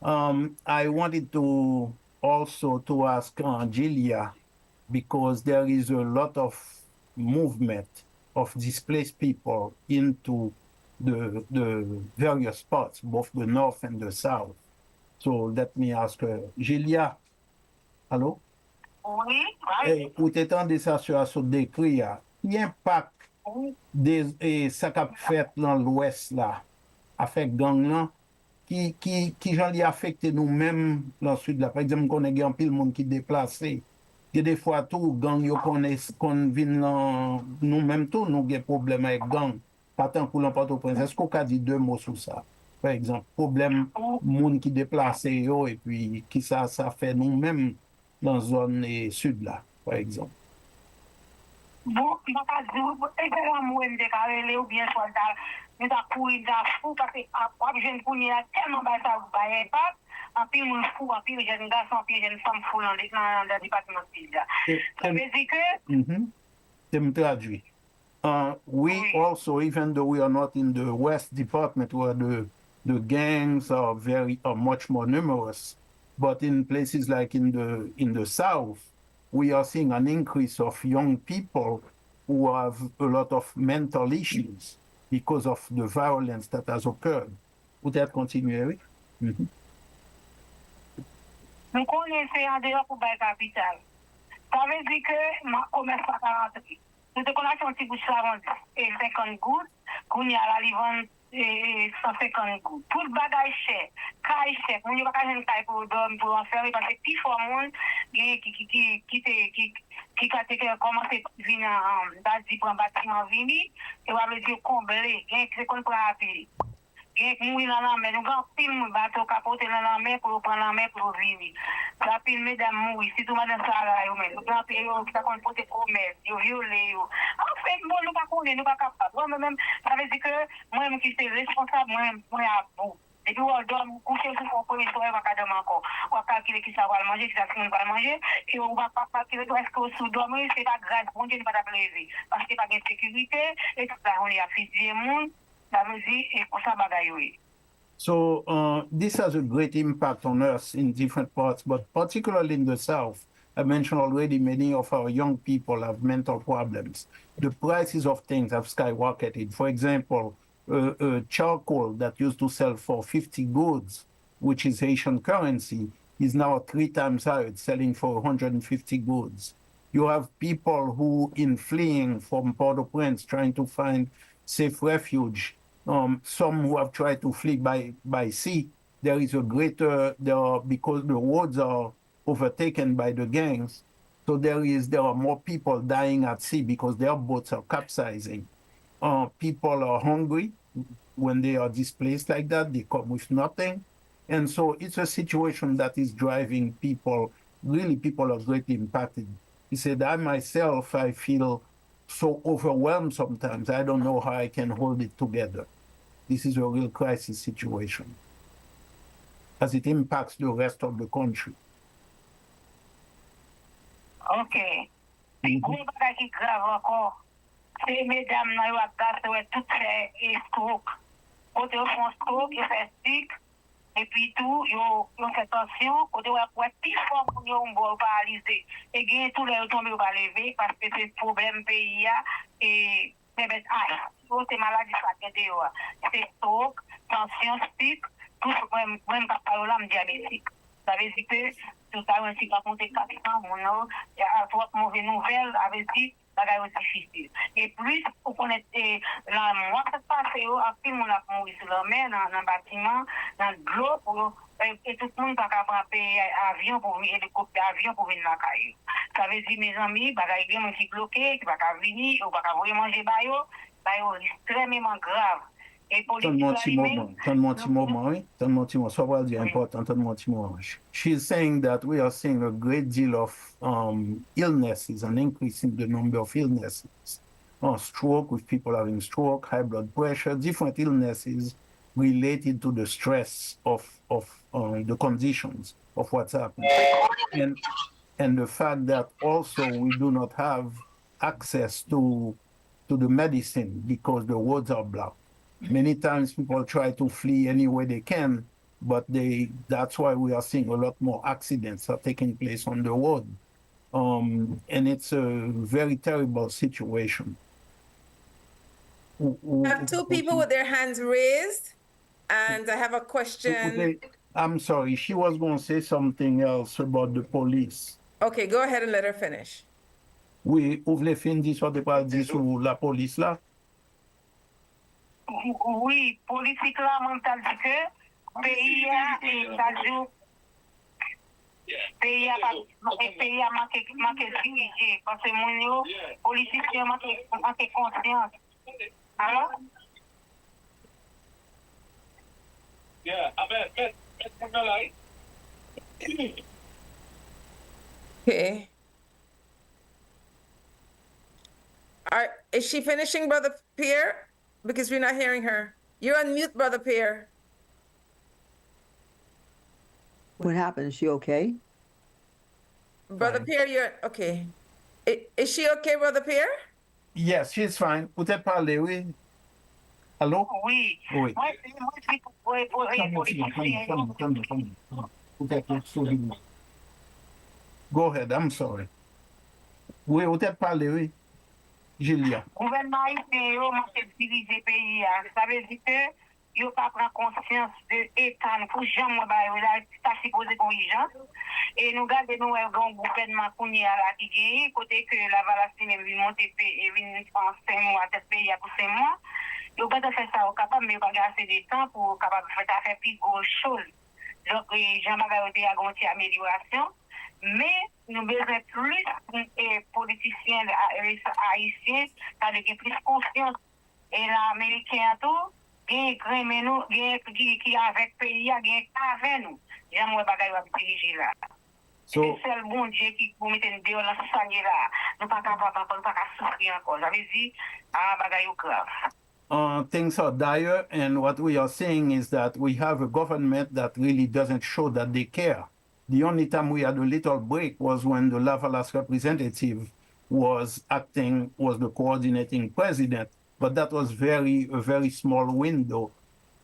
I wanted to also to ask Julia, because there is a lot of movement of displaced people into the various spots, both the north and the south. So let me ask her, Julia, allô? Oui, oui. Ou t'étends de ça sur ce décrit, qui impact des ça qu'a fait dans l'ouest là, avec gang là, qui j'en li affecté nous-mêmes dans le sud là. Par exemple, qu'on a un pile monde qui déplacé. Que des fois tout gang yo connaissent qu'on vient nous-mêmes tout nous avons problème avec gang. Pas tant pour Port-au-Prince. Est-ce qu'on a dit deux mots sur ça? Par exemple, problème monde qui déplacé yo et puis qui ça fait nous-mêmes dans la zone sud là, par exemple. Bon, je ne sais pas si je suis carré ou bien soit nous avons couru dans fou parce que je ne a tellement de ça pas. En plus, mon fou, en plus, jeune garçon, en plus, jeune femme fou dans le département civil. Ça veut dire que. We also, even though we are not in the West Department where the gangs are much more numerous, but in places like in the South, we are seeing an increase of young people who have a lot of mental issues because of the violence that has occurred. Would that continue, Eric? Nous connaissons en dehors pour la capitale. Ça veut dire que ma commerce pas rentrer. Nous te connaissons un petit bout de savon et 50 gouttes, qu'on y a la livre 150 gouttes. Tout le bagage cher, caille cher. On n'y a pas qu'à une caille pour dormir, pour en faire, parce que plus fort monde, qui a commencé à venir dans un bâtiment vini, et on va dire combler, c'est qu'on prend à payer. Mourir dans la mer, nous avons pile bateau capoté dans la mer pour prendre la mer pour venir. Ça pile mesdames mourir, si tout madame Sarah, nous avons payé qui t'a porté commerce, nous violé. En fait, bon, nous pas connaître, nous pas capable. Moi-même, ça veut dire que moi-même qui suis responsable, moi à bout. Et puis, on doit coucher sur son premier soir, on va dormir encore. On va calculer qui ça va manger, qui ça va manger, et on va pas calculer est-ce que sous dormir, c'est pas grave, bon Dieu ne va pas lever. Parce qu'il n'y a pas de sécurité, et tout ça, on est à fusiller le monde. So this has a great impact on us in different parts, but particularly in the South. I mentioned already many of our young people have mental problems. The prices of things have skyrocketed. For example, charcoal that used to sell for 50 goods, which is Haitian currency, is now 3 times higher. It's selling for 150 goods. You have people who, in fleeing from Port-au-Prince, trying to find safe refuge. Some who have tried to flee by sea. There is a greater, because the roads are overtaken by the gangs, so there are more people dying at sea because their boats are capsizing. People are hungry when they are displaced like that. They come with nothing. And so it's a situation that is driving people, really people are greatly impacted. He said, I feel so overwhelmed sometimes. I don't know how I can hold it together. This is a real crisis situation as it impacts the rest of the country. Okay. Gros bagay ki grave encore. C'est mesdames nan yo ap gase wè tout fait stroke. Kote yo fon stroke, yo fait stick, et puis tout, yo fait tension, kote yo ap wè pi fort pou yo mbo paralysé. Et gen tout le yo tombe yo pa levé parce que c'est problème pays ya et bébé aïe. C'est maladie fatiguée yo. C'est stroke, tension, stick, tout même pas là diabétique. Ça veut dire que tout ça aussi pas compter 4 ans, mon nom, il y a trop mauvaise nouvelle avec dit bagay difficile. Et plus pour connaître la moi ça passe à film on a mourir sur la mer dans bâtiment, dans de l'eau et tout le monde pas capable avion pour venir hélicoptère avion pour venir la caillou. Ça veut dire mes amis, bagay bien qui bloqué, qui pas venir ou pas vraiment manger bayo extrêmement grave. She's saying that we are seeing a great deal of illnesses, an increase in the number of illnesses. Stroke, with people having stroke, high blood pressure, different illnesses related to the stress of the conditions of what's happening. And the fact that also we do not have access to the medicine because the roads are blocked. Many times people try to flee any way they can, but that's why we are seeing a lot more accidents are taking place on the road. And it's a very terrible situation. I have 2 people with their hands raised, and I have a question. I'm sorry, she was going to say something else about the police. Okay, go ahead and let her finish. Oui, vous voulez finir sur la police là? Oui, politique là, mental dit que pays a manqué dirigé parce que mon politicien manqué conscience. Alors? Yeah, amen. Okay. is she finishing, Brother Pierre? Because we're not hearing her. You're on mute, Brother Pierre. What happened? Is she okay? Brother Pierre, you're okay. Is she okay, Brother Pierre? Yes, she's fine. Peut-être parler, oui. Allô? Oui. Oui. Go ahead, I'm sorry. Oui, peut-être parler, oui. Julia. Gouvernement haïtien, yo, m'a fait diviser pays. Ça veut dire que yo pas prend conscience de l'État pour jamais là, ça supposé qu'on y et nous gardons nous un gouvernement qu'on y a là qui gagne côté que la Valastine vient monter et vient en 5 mois tête pays pour 5 mois. Yo pas faire ça au capable mais pas assez de temps pour capable faire plus grosse chose. Donc Jean-Marie a garanti amélioration. Mais nous besoin plus de politiciens haïtiens, qui plus confiance. Et l'Américain tout, qui avec le pays, qui avec nous. J'aimerais pas diriger là. C'est le seul bon Dieu qui vous mette une dehors dans ce salier là. Nous pas capables, nous pas souffrir encore. J'avais dit, bagaille grave. Things are dire, and what we are saying is that we have a government that really doesn't show that they care. The only time we had a little break was when the Lavalas representative was the coordinating president, but that was a very small window.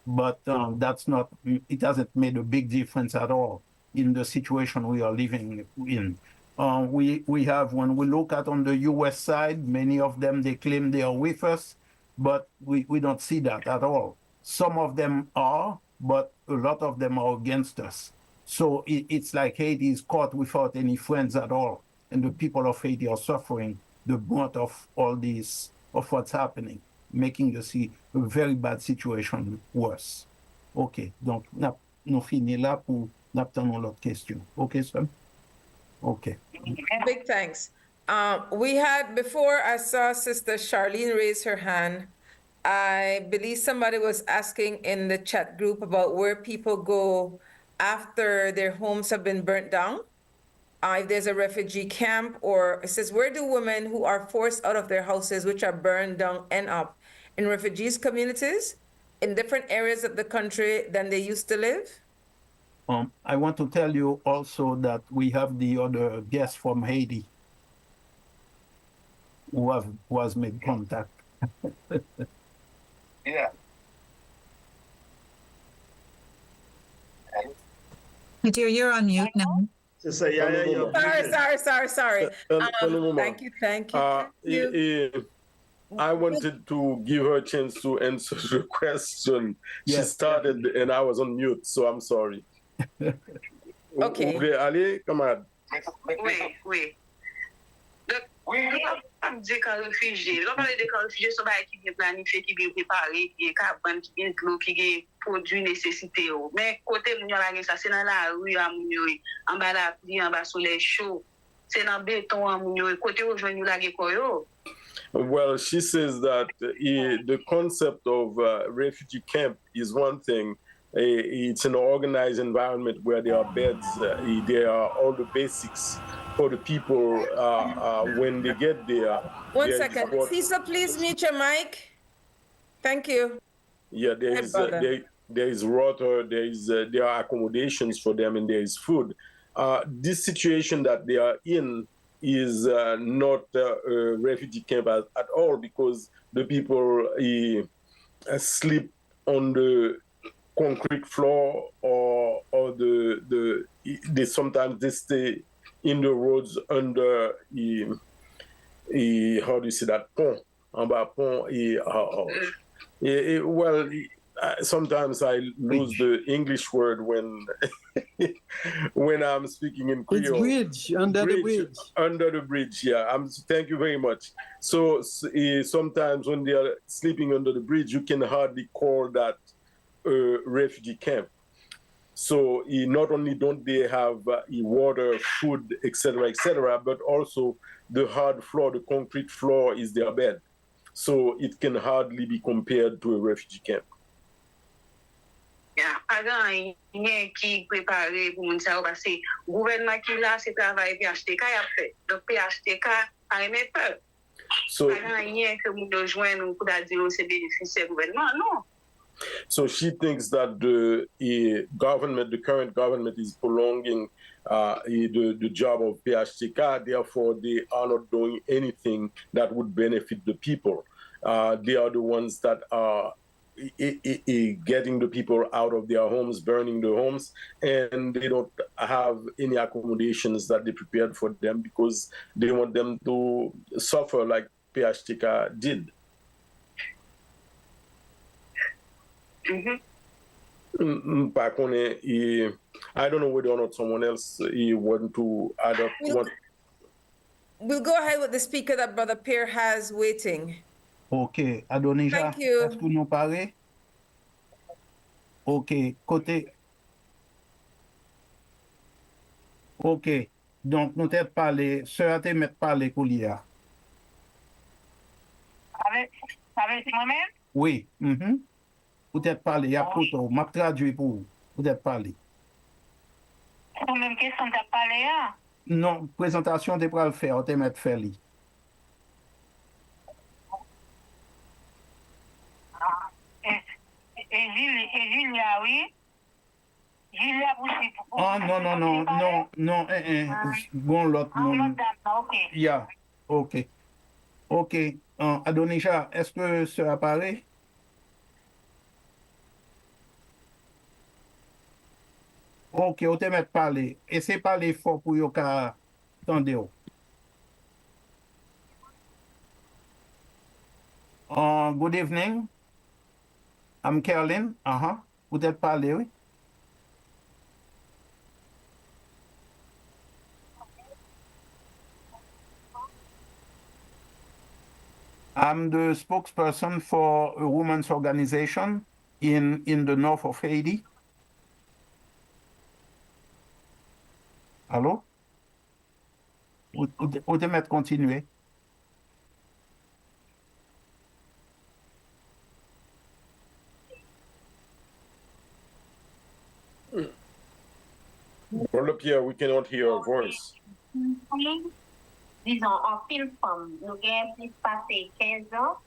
But it hasn't made a big difference at all in the situation we are living in. We have, when we look at on the US side, many of them, they claim they are with us, but we don't see that at all. Some of them are, but a lot of them are against us. So it's like Haiti is caught without any friends at all. And the people of Haiti are suffering the brunt of all this, of what's happening, making the a very bad situation worse. OK, donc nous finissons là pour n'attendre l'autre question. OK, sir? OK. Big thanks. We had, before I saw Sister Charlene raise her hand, I believe somebody was asking in the chat group about where people go after their homes have been burnt down. If there's a refugee camp, or it says, where do women who are forced out of their houses, which are burned down, end up? In refugees communities, in different areas of the country than they used to live? I want to tell you also that we have the other guest from Haiti who has made contact. Yeah. Dear, you're on mute now. Sorry. Thank you. I wanted to give her a chance to answer the question. Yes, she started and I was on mute, so I'm sorry. Okay. Allez, camarade. Oui. Donc, dire qu'un réfugié, on parle de qu'un réfugié, c'est pas qui vient planifier, qui vient préparer, qui vient carbone, qui vient de l'eau, qui vient produire nécessité. Mais côté nous la ça c'est dans la rue à Mounioui, en bas la pluie, en bas soleil chaud, c'est dans béton à Mounioui. Côté où joindre la koyo. Well, she says that the concept of refugee camp is one thing. It's an organized environment where there are beds, there are all the basics for the people when they get there. One second. Cesar, please mute your mic. Thank you. Yeah, there is water, there are accommodations for them, and there is food. This situation that they are in is not a refugee camp at all, because the people sleep on the concrete floor, or they sometimes stay in the roads under how do you say that, pont, en bas pont, well, sometimes I lose the English word when I'm speaking in Creole. It's bridge, under the bridge. Under the bridge, yeah. Thank you very much. So sometimes when they are sleeping under the bridge, you can hardly call that a refugee camp. So not only don't they have water, food, etc., but also the hard floor, the concrete floor is their bed. So it can hardly be compared to a refugee camp. Yeah, avant rien qui préparé pour moun sa parce que gouvernement qui là c'est travail PHTK a fait. Donc PHTK a aimé peur. So, so she thinks that the current government is prolonging the job of PHTK, therefore they are not doing anything that would benefit the people. They are the ones that are getting the people out of their homes, burning the homes, and they don't have any accommodations that they prepared for them because they want them to suffer like PHTK did. I don't know whether or not someone else want to add up. We'll go ahead with the speaker that Brother Pierre has waiting. OK. Adonija, Thank you. est-ce que nous parlez? OK. Côté. OK. Donc, nous t'avons parlé, sœur, tu m'as parlé, Koulia. Avec moi-même? Oui. Peut-être parler, il y a photo, m'a traduit pour vous. Peut-être parler. Pour même question de parler, hein? Non, présentation, tu peux le faire, tu m'as fait li. Et Julia, oui? Julia aussi. Ah, non, bon, l'autre, non. OK. Yeah, OK. OK. Adonija, est-ce que ça apparaît? OK, on te met parler. Essayez de parler fort pour yo ka tande yo. Good evening. I'm Carolyn. Peut-être parler, oui. I'm the spokesperson for a women's organization in the north of Haiti. Allô? Ou te mettre continuer? Brother Pierre, we cannot hear your voice. Disons, en pile femme, nous avons plus passé 15 ans,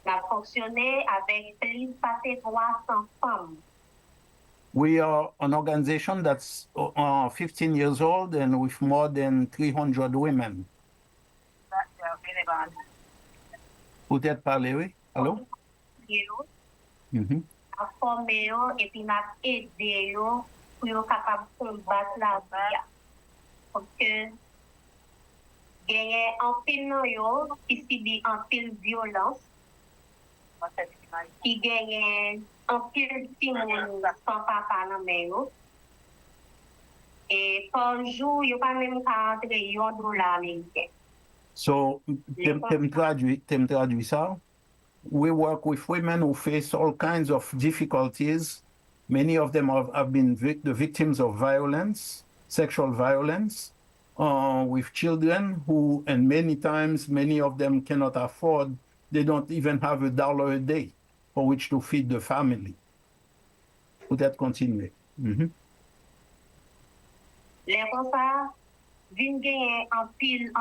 nous avons fonctionné avec plus passé 300 femmes. We are an organization that's 15 years old and with more than 300 women. Peut-être parler, oui? Allô? A formé yo, et puis n'a aidé yo pour yo capable combattre la vie. Parce que gagner en pile non yo qui subit en pile violence, qui gagne en pile timon sans papa nan men yo. Et par jour yo pas même ka entre $1 américain. So, tem traduit ça. We work with women who face all kinds of difficulties. Many of them have been the victims of violence, sexual violence, with children who, and many times, many of them cannot afford, they don't even have $1 a day for which to feed the family. Peut-être continuer. Les comme ça, vin gagner en pile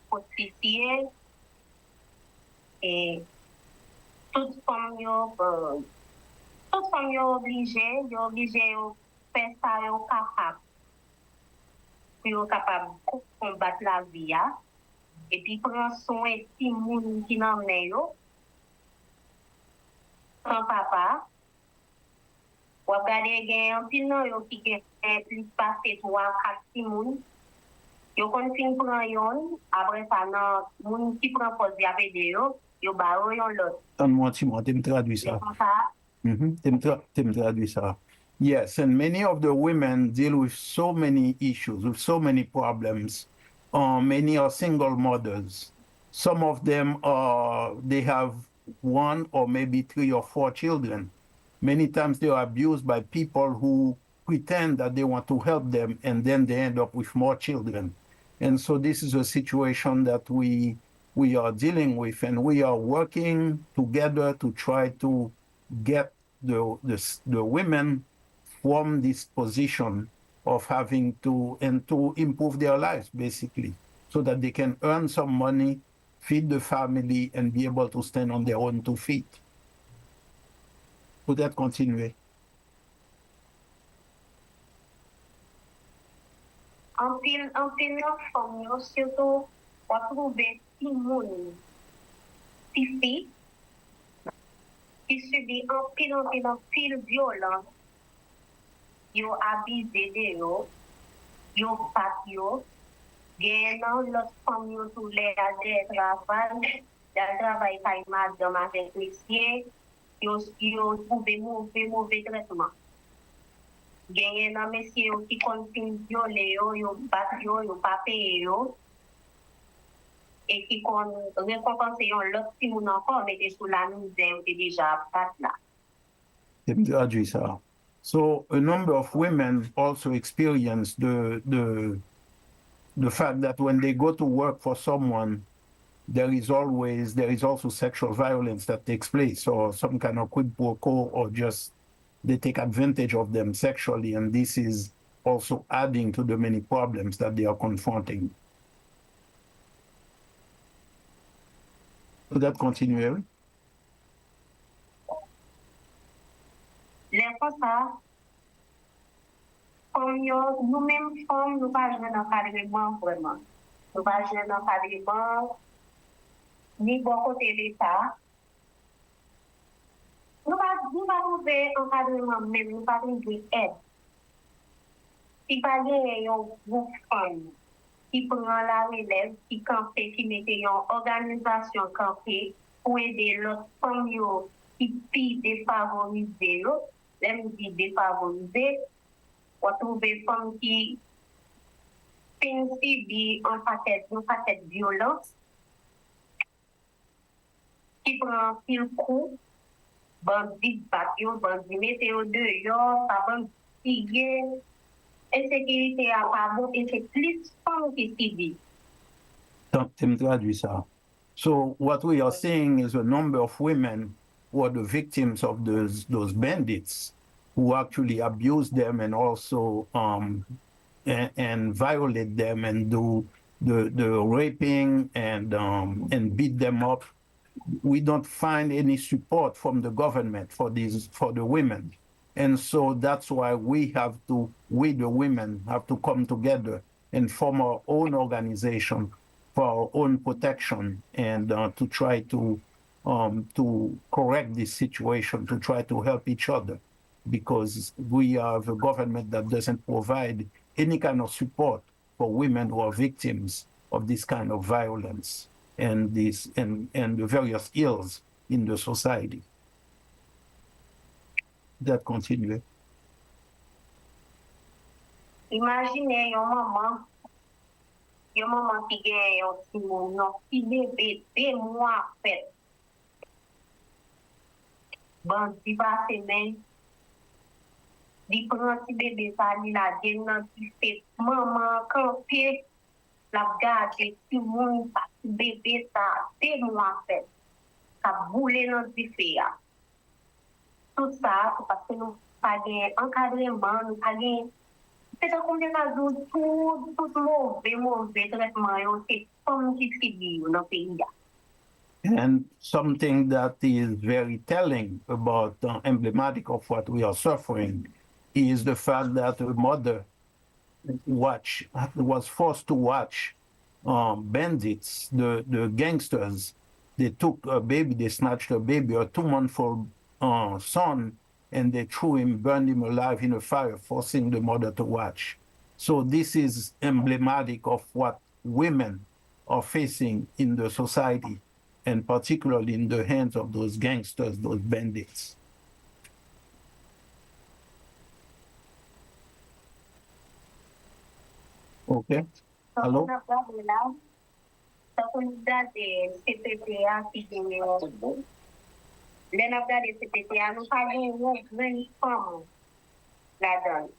prostituée. Et toute femme yo obligé yo faire ça yo capable pour yo capable combattre la vie et puis prendre soin ti moun qui nan men yo sans papa ou regarder gen un pile nan yo qui gen plus passer 3-4 ti moun yo kon fin prend yon après ça nan moun qui prend poste y avait de yo Donne-moi tu me traduis ça. Tu me traduis ça. Yes, and many of the women deal with so many issues, with so many problems. Many are single mothers. Some of them they have 1 or maybe 3 or 4 children. Many times they are abused by people who pretend that they want to help them, and then they end up with more children. And so this is a situation that we are dealing with, and we are working together to try to get the women from this position of having to improve their lives, basically. so that they can earn some money, feed the family, and be able to stand on their own 2 feet. Peut-être continuer. En pile nan fom yo, surtout, on trouve si moun, si fi, qui subit en pile violence, yo abusé de yo pat yo, gen nan lot fom yo tou le a de travail kay madame avec messieurs, yo trouve mauvais traitement. Gen nan messieurs qui kon violé yo bat yo pa paye yo, et qui kon récompense yon lot si moun encore mette sous la misère et déjà pat là. So a number of women also experience the fact that when they go to work for someone, there is also sexual violence that takes place, or some kind of quid pro quo, or just they take advantage of them sexually, and this is also adding to the many problems that they are confronting. So that continue. Les fois ça, comme nous-mêmes femmes, nous pas jouer dans l'encadrement vraiment. Nous pas jouer dans l'encadrement, ni bon côté l'État. Nous pas trouver encadrement même, nous pas trouver aide. Si pas y a un groupe femme qui prend la relève, qui campe, qui mette une organisation campée pour aider l'autre femme qui est défavorisée. Même dit défavorisé, on trouve des femmes qui subissent un paquet de violence, qui prend pile coup, bandit batio, bandit météo dehors, bandit tigé, insécurité à pas bon, et c'est plus femmes qui subissent. Tu me traduis ça. So what we are seeing is a number of women who are the victims of those bandits who actually abuse them and also and violate them and do the raping and beat them up. We don't find any support from the government for the women. And so that's why we the women have to come together and form our own organization for our own protection and to try to correct this situation, to try to help each other, because we have a government that doesn't provide any kind of support for women who are victims of this kind of violence and the various ills in the society. That continue. Imaginez yon maman qui gagne yon petit moun, yon petit bébé, 2 mois fait. Bandi pa semen, di prend petit bébé ça, li la gen nan ti fait. Maman campé, la gade petit moun, petit bébé ça, 2 mois fait. Ça boule nan ti fait. Tout ça, c'est parce que nous pas gain encadrement, nous pas gain. C'est comme des cas tout mauvais traitement, c'est comme qui subit dans le pays. And something that is very telling about emblematic of what we are suffering is the fact that a mother was forced to watch bandits, the gangsters. They took a baby, they snatched a baby, a 2-month-old son, and they threw him, burned him alive in a fire, forcing the mother to watch. So this is emblematic of what women are facing in the society, and particularly in the hands of those gangsters, those bandits. Okay. Hello? Then after the CPTA, nous avons une femme là-dedans.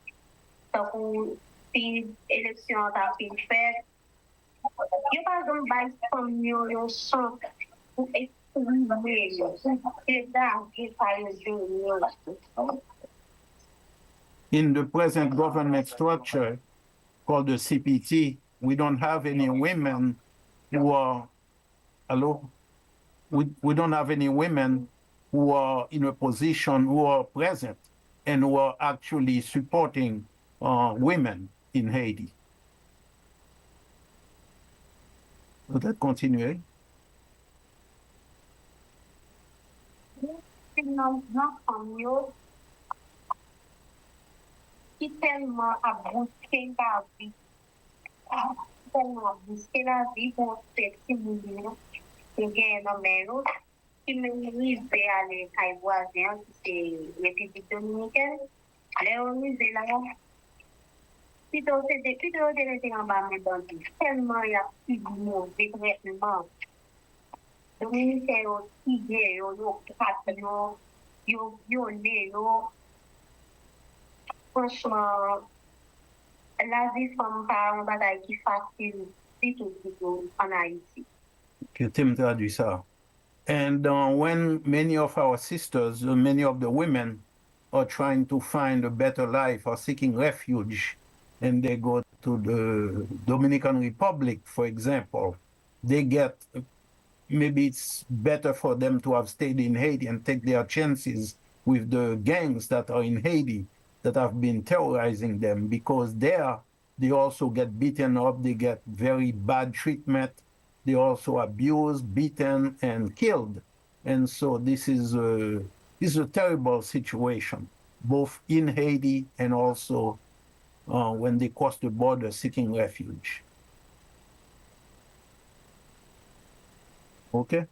Donc, si l'élection a été faite, il n'y a pas de base comme nous sommes pour exprimer. C'est ça qui fait in the present government structure called the CPT, we don't have any women who are, hello? We don't have any women who are in a position, who are present and who are actually supporting women in Haiti. Peut-être continuer. Qui tellement a brusqué la vie, tellement a brusqué la vie pour ces petits mouvements qui gagnent dans mes autres, qui me disent d'aller à voisin, qui c'est République dominicaine, les organisés là, plutôt de rester en bas, mais dans tellement il y a plus de mots, des traitements. Dominicains, ils franchement, la vie femme pas un bataille qui facile du tout en Haïti. Okay, Tim traduit ça. And when many of our sisters, many of the women are trying to find a better life or seeking refuge, and they go to the Dominican Republic, for example, they get, maybe it's better for them to have stayed in Haiti and take their chances with the gangs that are in Haiti that have been terrorizing them, because there they also get beaten up, they get very bad treatment, they also abused, beaten, and killed. And so this is a terrible situation, both in Haiti and also when they cross the border seeking refuge. Okay?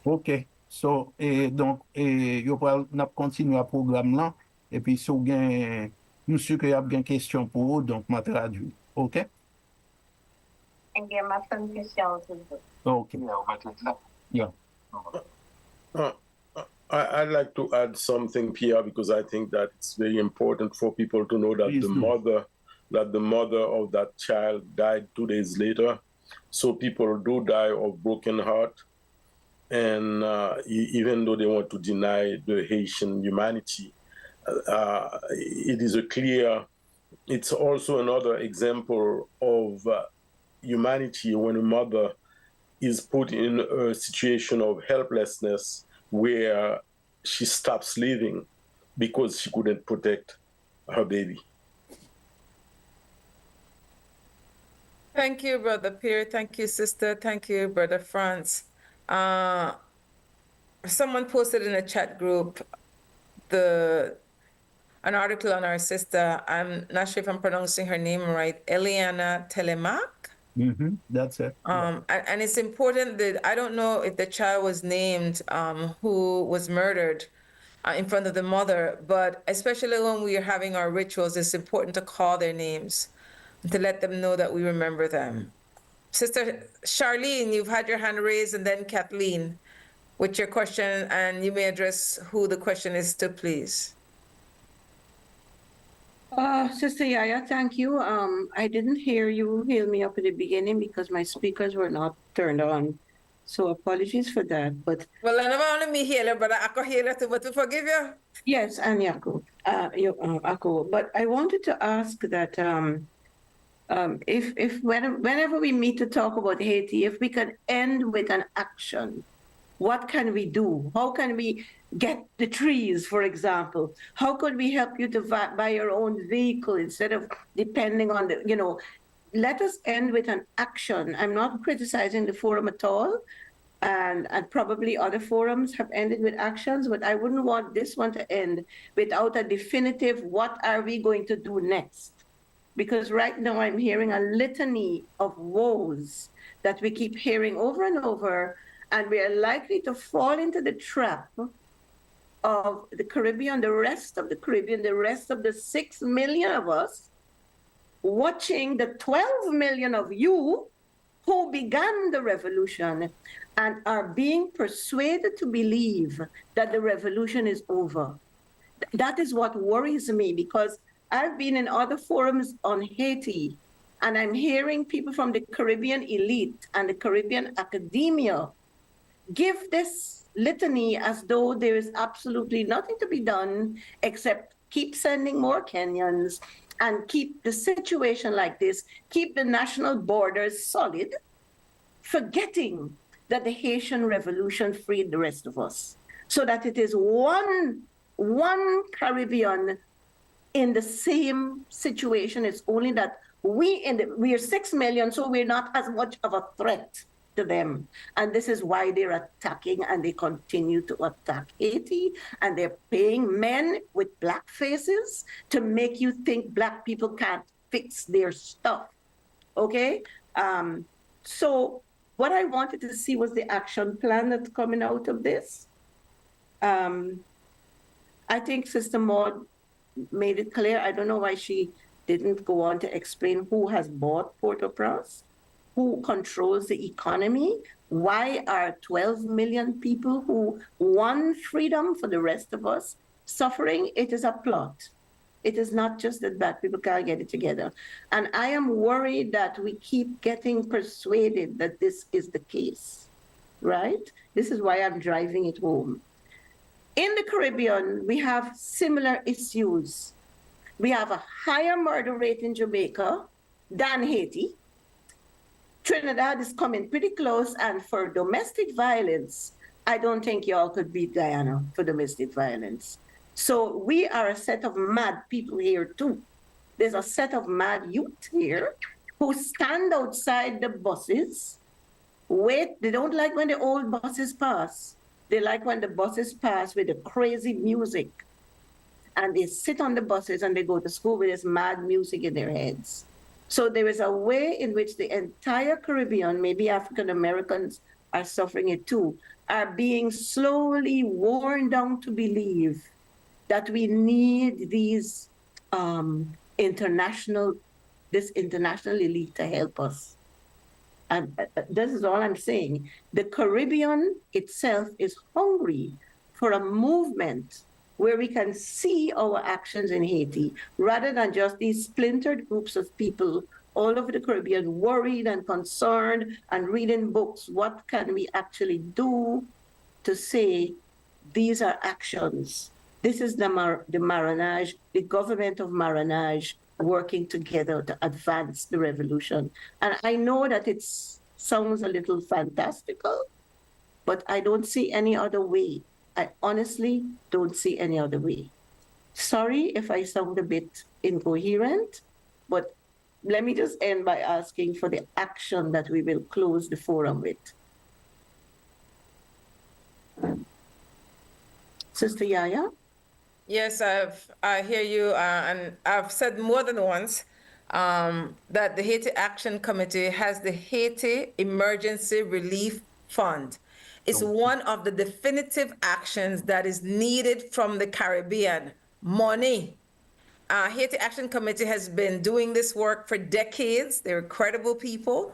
Ok, so, donc, yo pral nap kontinu a program lan, et puis sou gen, monsieur que y a gen question pour vous, donc ma traduit, ok? And get my son Michel. Ok. Yeah. I'd like to add something, Pierre, because I think that it's very important for people to know that Please do. the mother of that child died 2 days later. So people do die of broken heart. And even though they want to deny the Haitian humanity, it's also another example of humanity when a mother is put in a situation of helplessness where she stops living because she couldn't protect her baby. Thank you, Brother Pierre. Thank you, Sister. Thank you, Brother France. Someone posted in a chat group an article on our sister. I'm not sure if I'm pronouncing her name right, Eliana Telemac. Mm-hmm. That's it. And it's important that I don't know if the child was named who was murdered in front of the mother, but especially when we are having our rituals, it's important to call their names and to let them know that we remember them. Sister Charlene, you've had your hand raised, and then Kathleen with your question, and you may address who the question is to, please. Sister Yaya, thank you. I didn't hear you hail me up at the beginning because my speakers were not turned on. So apologies for that. But well, I never only me healer, but I could heal too, but to forgive you. Yes, and Yako. But I wanted to ask that whenever we meet to talk about Haiti, if we could end with an action, what can we do? How can we get the trees, for example? How could we help you to buy your own vehicle instead of depending on let us end with an action. I'm not criticizing the forum at all. And probably other forums have ended with actions, but I wouldn't want this one to end without a definitive, what are we going to do next? Because right now I'm hearing a litany of woes that we keep hearing over and over, and we are likely to fall into the trap of the Caribbean, the rest of the Caribbean, the rest of the 6 million of us, watching the 12 million of you who began the revolution and are being persuaded to believe that the revolution is over. That is what worries me, because I've been in other forums on Haiti, and I'm hearing people from the Caribbean elite and the Caribbean academia give this litany as though there is absolutely nothing to be done except keep sending more Kenyans, and keep the situation like this, keep the national borders solid, forgetting that the Haitian Revolution freed the rest of us, so that it is one Caribbean in the same situation. It's only that we are 6 million, so we're not as much of a threat to them. And this is why they're attacking, and they continue to attack Haiti, and they're paying men with black faces to make you think black people can't fix their stuff, okay? So what I wanted to see was the action plan that's coming out of this. I think Sister Maud made it clear. I don't know why she didn't go on to explain who has bought Port-au-Prince, who controls the economy, why are 12 million people who want freedom for the rest of us suffering. It is a plot. It is not just that black people can't get it together. And I am worried that we keep getting persuaded that this is the case, right? This is why I'm driving it home. In the Caribbean, we have similar issues. We have a higher murder rate in Jamaica than Haiti. Trinidad is coming pretty close, and for domestic violence, I don't think y'all could beat Guyana for domestic violence. So we are a set of mad people here too. There's a set of mad youth here who stand outside the buses, wait. They don't like when the old buses pass. They like when the buses pass with the crazy music, and they sit on the buses and they go to school with this mad music in their heads. So there is a way in which the entire Caribbean, maybe African Americans are suffering it too, are being slowly worn down to believe that we need these international elite to help us. And this is all I'm saying. The Caribbean itself is hungry for a movement where we can see our actions in Haiti, rather than just these splintered groups of people all over the Caribbean, worried and concerned and reading books. What can we actually do to say these are actions? This is the Maranage, the government of Maranage, working together to advance the revolution. And I know that it sounds a little fantastical, but I don't see any other way. I honestly don't see any other way. Sorry if I sound a bit incoherent, but let me just end by asking for the action that we will close the forum with. Sister Yaya? Yes, I hear you, and I've said more than once that the Haiti Action Committee has the Haiti Emergency Relief Fund. It's one of the definitive actions that is needed from the Caribbean. Money. Haiti Action Committee has been doing this work for decades. They're credible people.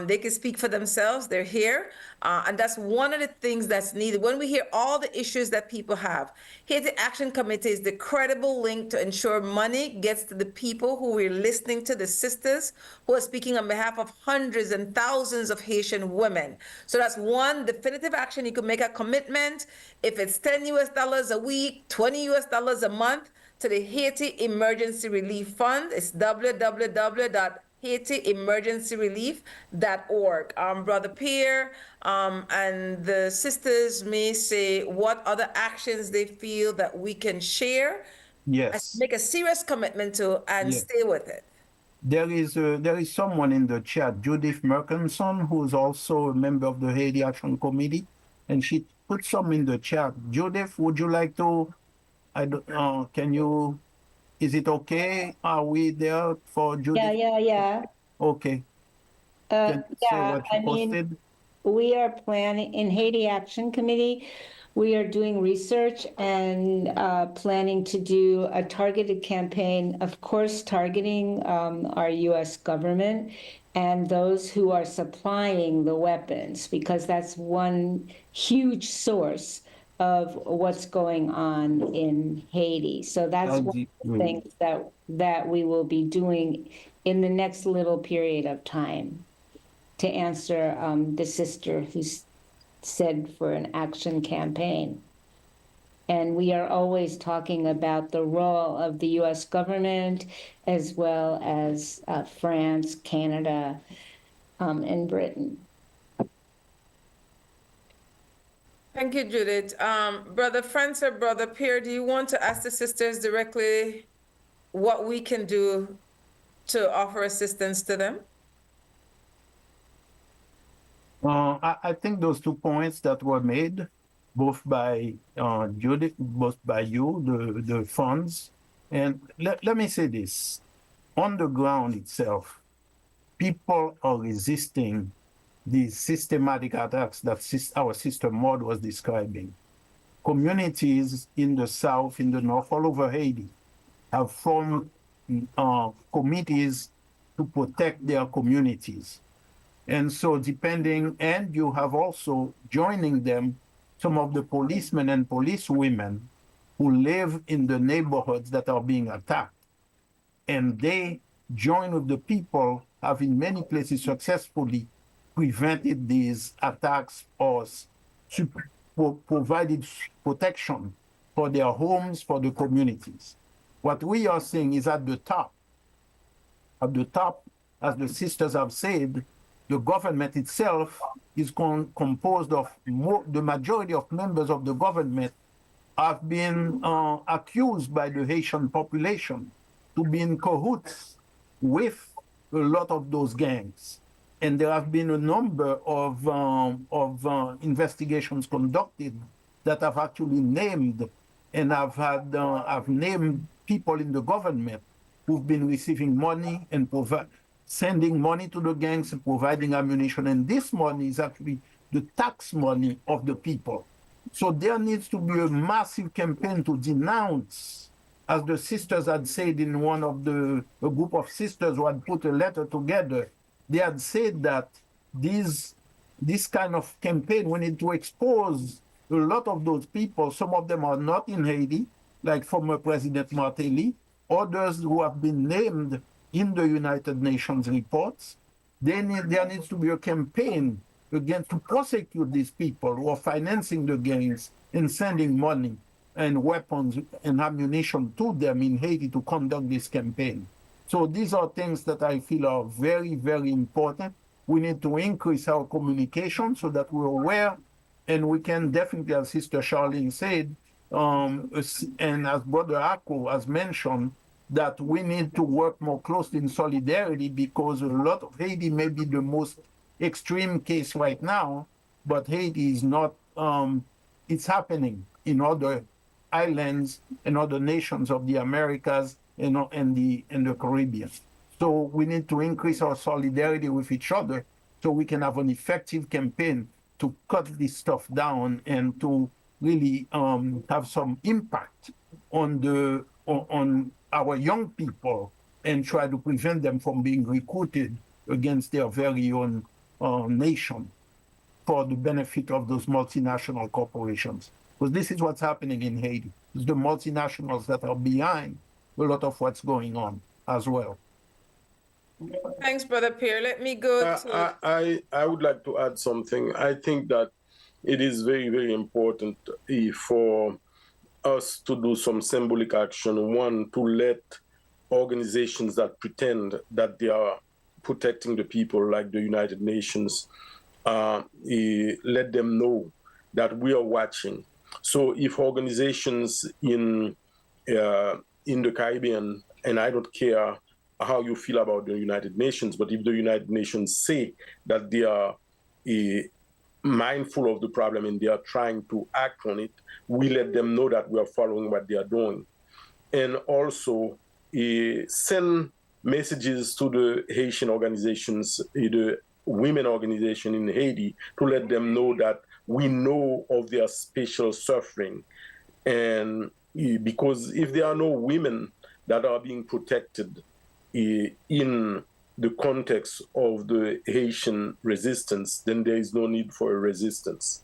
They can speak for themselves. They're here. And that's one of the things that's needed. When we hear all the issues that people have, Haiti Action Committee is the credible link to ensure money gets to the people who we're listening to, the sisters who are speaking on behalf of hundreds and thousands of Haitian women. So that's one definitive action. You can make a commitment. If it's $10 a week, $20 a month, to the Haiti Emergency Relief Fund. It's www.haitiemergencyrelief.org. Brother Pierre and the sisters may say what other actions they feel that we can share. Yes. Make a serious commitment to and stay with it. There is someone in the chat, Judith Merkinson, who is also a member of the Haiti Action Committee, and she put some in the chat. Judith, would you like to? Can you, is it okay? Are we there for Judith? Yeah. Okay. Can you say what you posted? We are planning, in Haiti Action Committee, we are doing research and planning to do a targeted campaign, of course, targeting our U.S. government and those who are supplying the weapons, because that's one huge source of what's going on in Haiti. So that's one of the things that we will be doing in the next little period of time, to answer the sister who said for an action campaign. And we are always talking about the role of the US government, as well as France, Canada, and Britain. Thank you, Judith. Brother France or Brother Pierre, do you want to ask the sisters directly what we can do to offer assistance to them? I think those 2 points that were made, both by Judith, both by you, the funds, and let me say this, on the ground itself, people are resisting these systematic attacks that our sister Maud was describing. Communities in the south, in the north, all over Haiti, have formed committees to protect their communities. And so and you have also joining them some of the policemen and policewomen who live in the neighborhoods that are being attacked. And they join with the people, have in many places successfully prevented these attacks or provided protection for their homes, for the communities. What we are seeing is at the top, as the sisters have said, the government itself is composed of the majority of members of the government have been accused by the Haitian population to be in cahoots with a lot of those gangs. And there have been a number of investigations conducted that have actually named and have named people in the government who've been receiving money and sending money to the gangs and providing ammunition. And this money is actually the tax money of the people. So there needs to be a massive campaign to denounce, as the sisters had said in a group of sisters who had put a letter together, they had said that this kind of campaign, we need to expose a lot of those people. Some of them are not in Haiti, like former President Martelly, others who have been named in the United Nations reports. There needs to be a campaign again to prosecute these people who are financing the gangs and sending money and weapons and ammunition to them in Haiti to conduct this campaign. So these are things that I feel are very, very important. We need to increase our communication so that we're aware, and we can definitely, as Sister Charlene said, and as Brother Akko has mentioned, that we need to work more closely in solidarity, because a lot of Haiti may be the most extreme case right now, but Haiti is not, it's happening in other islands and other nations of the Americas and the Caribbean. So we need to increase our solidarity with each other so we can have an effective campaign to cut this stuff down and to really have some impact on our young people and try to prevent them from being recruited against their very own nation for the benefit of those multinational corporations. Because this is what's happening in Haiti. It's the multinationals that are behind a lot of what's going on as well. Thanks, Brother Pierre. Let me go to... I would like to add something. I think that it is very, very important for us to do some symbolic action. One, to let organizations that pretend that they are protecting the people, like the United Nations, let them know that we are watching. So if organizations in the Caribbean, and I don't care how you feel about the United Nations, but if the United Nations say that they are mindful of the problem and they are trying to act on it, we let them know that we are following what they are doing. And also send messages to the Haitian organizations, the women organization in Haiti, to let them know that we know of their special suffering. And because if there are no women that are being protected in the context of the Haitian resistance, then there is no need for a resistance.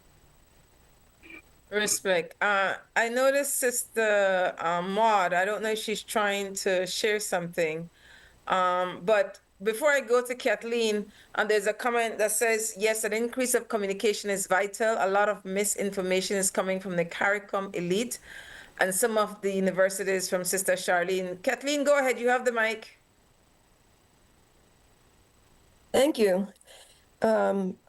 Respect. I noticed Sister Maud, I don't know if she's trying to share something, but before I go to Kathleen, there's a comment that says, yes, an increase of communication is vital. A lot of misinformation is coming from the CARICOM elite and some of the universities from Sister Charlene. Kathleen, go ahead. You have the mic. Thank you.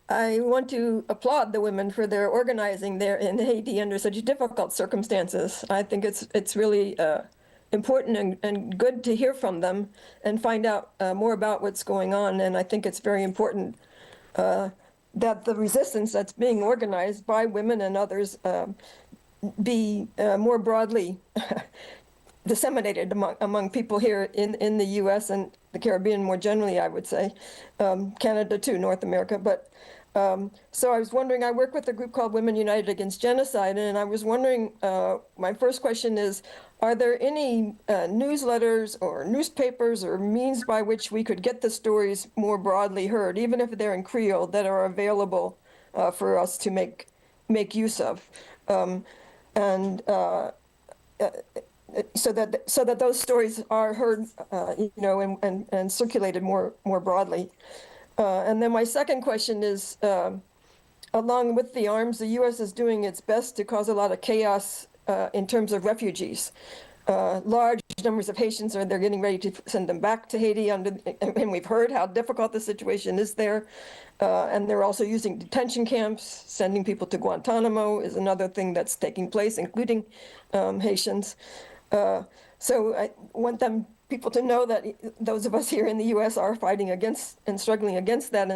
I want to applaud the women for their organizing there in Haiti under such difficult circumstances. I think it's really important and good to hear from them and find out more about what's going on. And I think it's very important that the resistance that's being organized by women and others be more broadly disseminated among people here in the U.S. and the Caribbean more generally, I would say, Canada too, North America. But so I was wondering, I work with a group called Women United Against Genocide, and I was wondering, my first question is, are there any newsletters or newspapers or means by which we could get the stories more broadly heard, even if they're in Creole, that are available for us to make use of? So that those stories are heard, and circulated more broadly. And then my second question is, along with the arms, the U.S. is doing its best to cause a lot of chaos in terms of refugees. Large numbers of Haitians they're getting ready to send them back to Haiti, and we've heard how difficult the situation is there. And they're also using detention camps. Sending people to Guantanamo is another thing that's taking place, including Haitians. So I want people to know that those of us here in the U.S. are fighting against and struggling against that.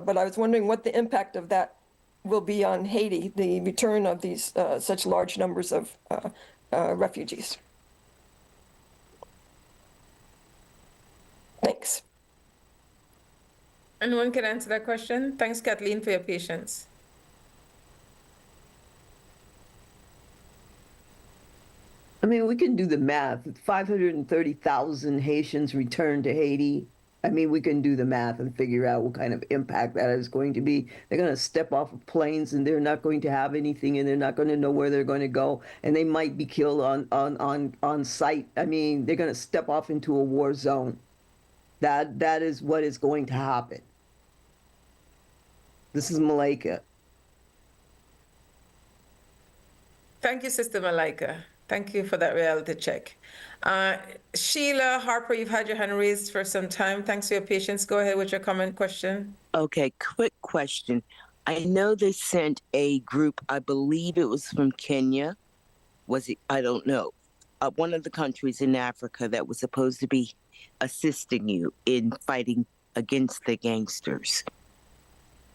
But I was wondering what the impact of that will be on Haiti, the return of these such large numbers of refugees. Thanks. Anyone can answer that question? Thanks, Kathleen, for your patience. I mean, we can do the math. 530,000 Haitians returned to Haiti. I mean, we can do the math and figure out what kind of impact that is going to be. They're going to step off of planes and they're not going to have anything, and they're not going to know where they're going to go, and they might be killed on sight. I mean, they're going to step off into a war zone. That is what is going to happen. This is Malaika. Thank you, Sister Malaika. Thank you for that reality check. Sheila Harper, you've had your hand raised for some time. Thanks for your patience. Go ahead with your comment question. Okay, quick question. I know they sent a group, I believe it was from Kenya. Was it? I don't know. One of the countries in Africa that was supposed to be assisting you in fighting against the gangsters.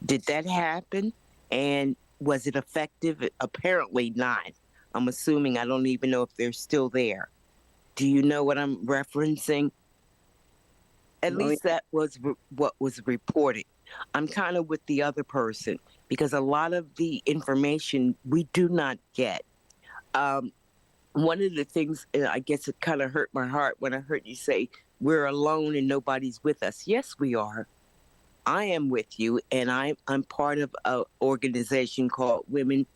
Did that happen? And was it effective? Apparently not. I'm assuming, I don't even know if they're still there. Do you know what I'm referencing? At least that was what was reported. I'm kind of with the other person because a lot of the information we do not get. One of the things, I guess it kind of hurt my heart when I heard you say, we're alone and nobody's with us. Yes, we are. I am with you, and I'm part of an organization called Women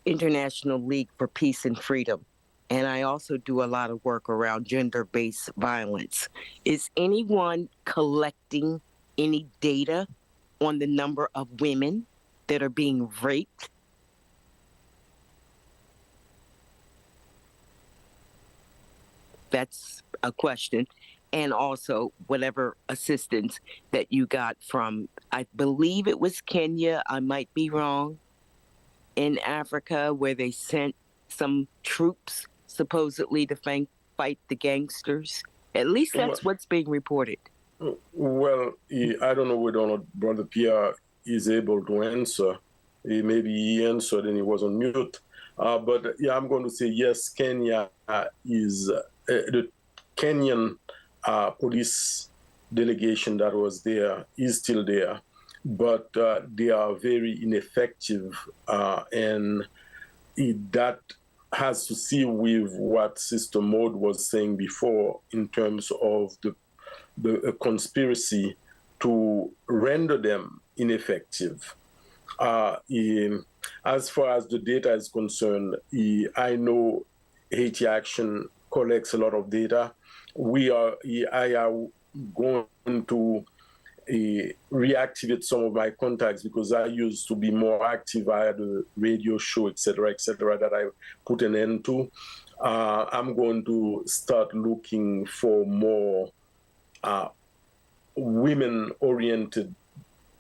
International League for Peace and Freedom. And I also do a lot of work around gender-based violence. Is anyone collecting any data on the number of women that are being raped? That's a question. And also whatever assistance that you got from, I believe it was Kenya, I might be wrong, in Africa, where they sent some troops supposedly to fight the gangsters. At least that's what's being reported. Well, I don't know whether or not Brother Pierre is able to answer. Maybe he answered and he was on mute. But yeah, I'm going to say yes, Kenya is the Kenyan police delegation that was there is still there. But they are very ineffective, and that has to see with what Sister Maud was saying before in terms of the conspiracy to render them ineffective. As far as the data is concerned, I know Haiti Action collects a lot of data. going to reactivate some of my contacts because I used to be more active. I had a radio show, etc., that I put an end to. I'm going to start looking for more women-oriented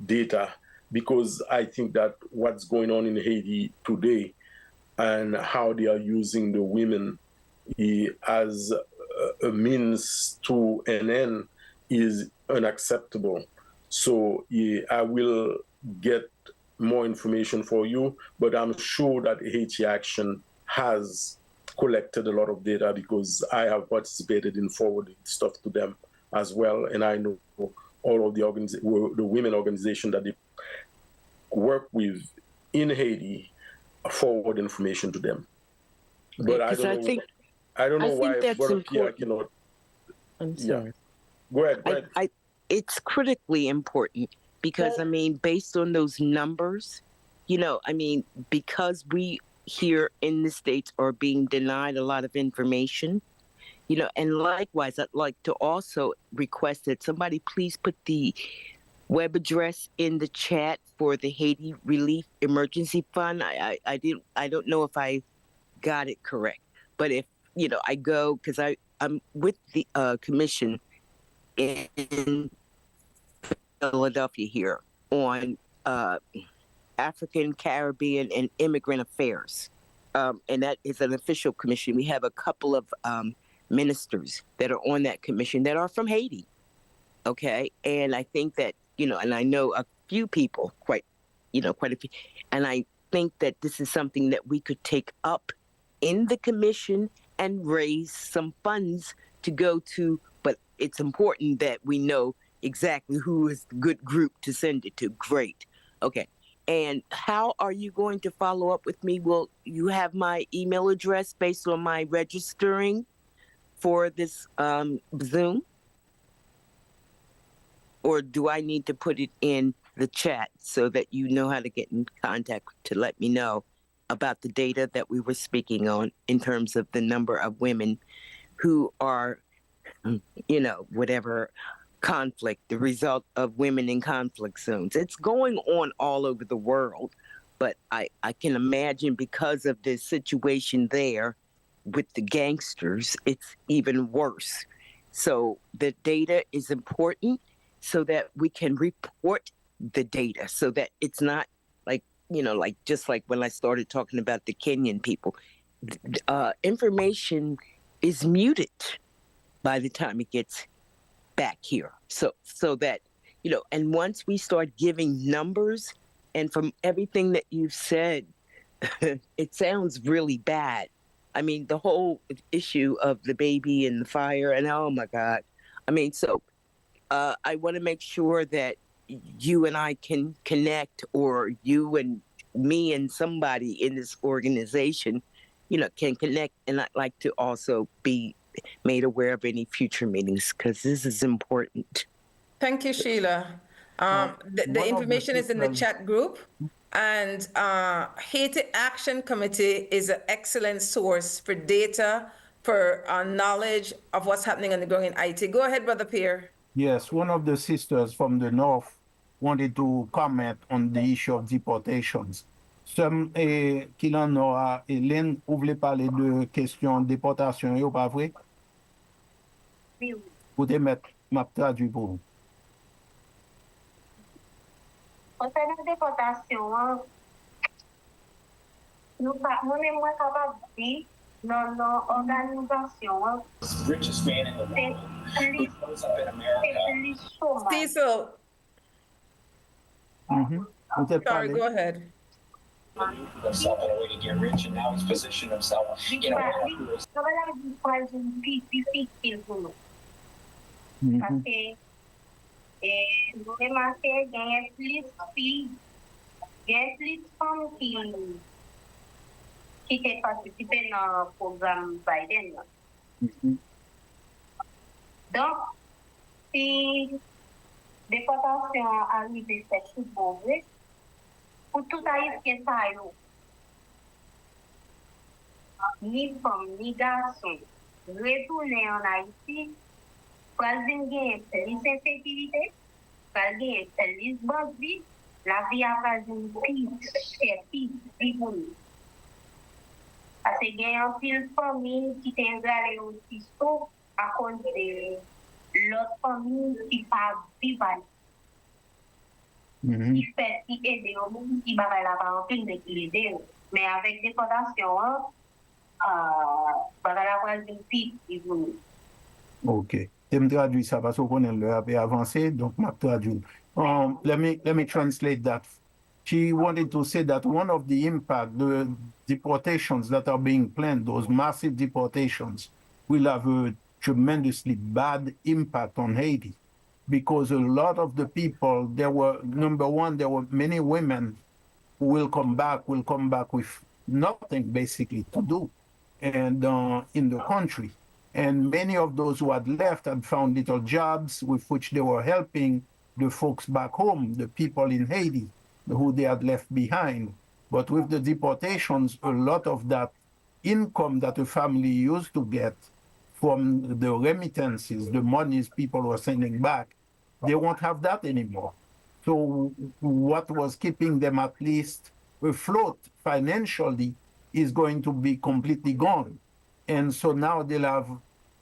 data because I think that what's going on in Haiti today and how they are using the women as a means to an end is unacceptable. So I will get more information for you, but I'm sure that Haiti Action has collected a lot of data because I have participated in forwarding stuff to them as well, and I know all of the women organizations that they work with in Haiti forward information to them. But I don't know why Brother Pierre cannot. I'm sorry. Yeah. Go ahead. It's critically important because, I mean, based on those numbers, because we here in the States are being denied a lot of information, and likewise, I'd like to also request that somebody please put the web address in the chat for the Haiti Relief Emergency Fund. I don't know if I got it correct, but if, I go, because I'm with the commission in Philadelphia here on African, Caribbean, and Immigrant Affairs. And that is an official commission. We have a couple of ministers that are on that commission that are from Haiti. Okay. And I think that, and I know a few people, quite a few. And I think that this is something that we could take up in the commission and raise some funds to go to. But it's important that we know exactly who is the good group to send it to. Great. Okay. And how are you going to follow up with me? Will you have my email address based on my registering for this Zoom? Or do I need to put it in the chat so that you know how to get in contact to let me know about the data that we were speaking on in terms of the number of women who are, whatever conflict, the result of women in conflict zones. It's going on all over the world, but I can imagine because of the situation there with the gangsters, it's even worse. So the data is important so that we can report the data so that it's not just like when I started talking about the Kenyan people, information is muted by the time it gets back here. So that, and once we start giving numbers, and from everything that you've said, it sounds really bad. I mean, the whole issue of the baby and the fire and oh my God. I mean, so I want to make sure that you and I can connect, or you and me and somebody in this organization, can connect. And I'd like to also be made aware of any future meetings because this is important. Thank you, Sheila. The information is in the chat group, and Haiti Action Committee is an excellent source for data, for knowledge of what's happening on the ground in Haiti. Go ahead, Brother Pierre. Yes, one of the sisters from the north wanted to comment on the issue of deportations. Some qui l'en a, Hélène, vous voulez parler de question déportation, yo pas vrai? Oui. Vous devez mettre ma traduit pour vous. Concernant la déportation, nous sommes moins capables de dire dans l'organisation. Richest man in the world. Who grows up in America. Cecil. Sorry, go ahead. Himself in a way to get rich, and now he's positioned himself in a way Parce que nous remarquons qu'il y a plus de femmes qui ont participé dans le programme Biden. Donc, si déportation arrive, c'est tout mauvais. Pour tout haïtien, ni femmes, ni garçons, retourner en Haïti, pral vin gen plis insekurite, pral gen plis bandi, la vi a pral vin pi pou nou. Ase gen yon pil fami ki te gale yon tisto a kon de lot fami ki pa vivan. Ki fè, ki ede yon moun ki bagay la pa an pil de ki ede yon. Men avèk deportasyon, bagay la pral vin pi pou nou. Ok. Je me traduis ça parce qu'on est peu avancé, donc je traduis. Let me translate that. She wanted to say that one of the impact, the deportations that are being planned, those massive deportations, will have a tremendously bad impact on Haiti. Because a lot of the people, number one, there were many women who will come back with nothing basically to do and in the country. And many of those who had left had found little jobs with which they were helping the folks back home, the people in Haiti who they had left behind. But with the deportations, a lot of that income that a family used to get from the remittances, the monies people were sending back, they won't have that anymore. So what was keeping them at least afloat financially is going to be completely gone. And so now they'll have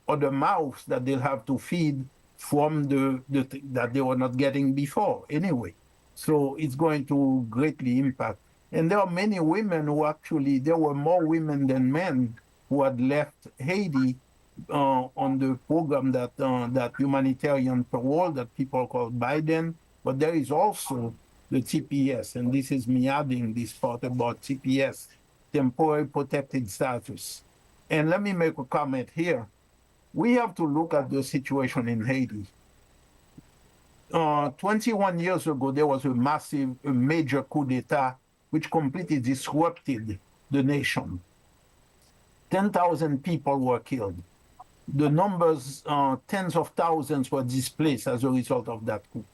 other mouths that they'll have to feed from that they were not getting before anyway. So it's going to greatly impact. And there are many women who actually, there were more women than men who had left Haiti on the program that humanitarian parole that people call Biden. But there is also the TPS, and this is me adding this part about TPS, temporary protected status. And let me make a comment here. We have to look at the situation in Haiti. 21 years ago, there was a major coup d'etat which completely disrupted the nation. 10,000 people were killed. The numbers, tens of thousands were displaced as a result of that coup.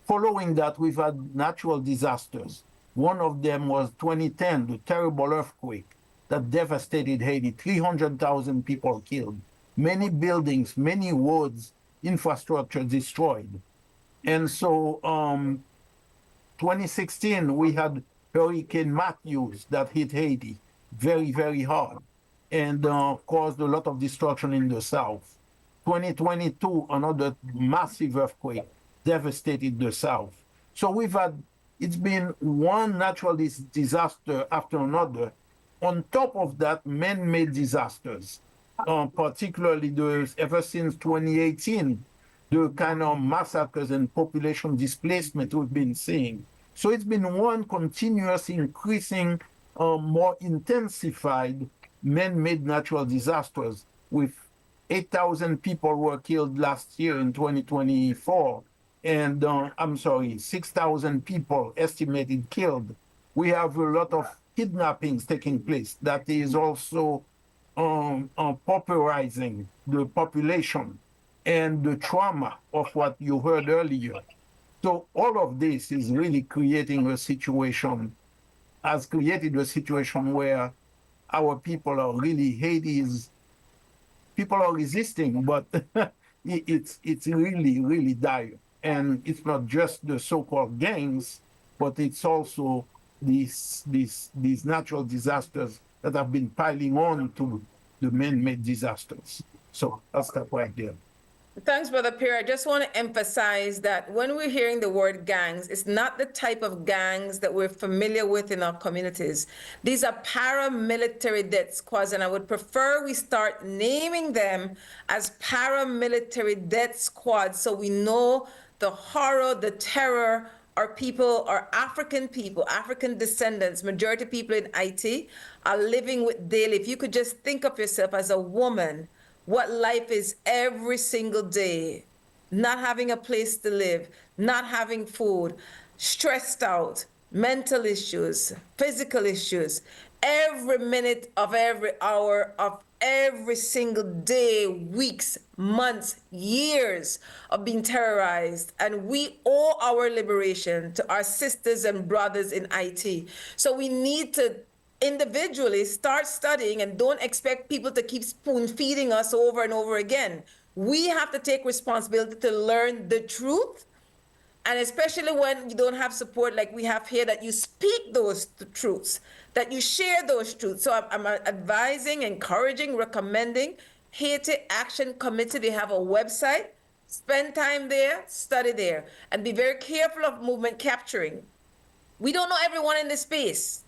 Following that, we've had natural disasters. One of them was 2010, the terrible earthquake that devastated Haiti, 300,000 people killed, many buildings, many roads, infrastructure destroyed. And so 2016, we had Hurricane Matthews that hit Haiti very, very hard and caused a lot of destruction in the south. 2022, another massive earthquake devastated the south. So it's been one natural disaster after another. On top of that, man-made disasters, particularly ever since 2018, the kind of massacres and population displacement we've been seeing. So it's been one continuous increasing, more intensified man-made natural disasters with 8,000 people were killed last year in 2024. And 6,000 people estimated killed. We have a lot of kidnappings taking place. That is also pauperizing the population and the trauma of what you heard earlier. So all of this is really created a situation where our people are really, people are resisting, but it's really, really dire. And it's not just the so-called gangs, but it's also these natural disasters that have been piling on to the man-made disasters. So I'll stop right there. Thanks, Brother Pierre. I just want to emphasize that when we're hearing the word gangs, it's not the type of gangs that we're familiar with in our communities. These are paramilitary death squads, and I would prefer we start naming them as paramilitary death squads so we know the horror, the terror our people, our African people, African descendants, majority people in Haiti are living with daily. If you could just think of yourself as a woman, what life is every single day, not having a place to live, not having food, stressed out, mental issues, physical issues, every minute of every hour of every single day, weeks, months, years of being terrorized. And we owe our liberation to our sisters and brothers in IT. So we need to individually start studying and don't expect people to keep spoon feeding us over and over again. We have to take responsibility to learn the truth, and especially when you don't have support like we have here, that you speak those truths, that you share those truths. So I'm advising, encouraging, recommending Haiti Action Committee. They have a website. Spend time there, study there, and be very careful of movement capturing. We don't know everyone in this space.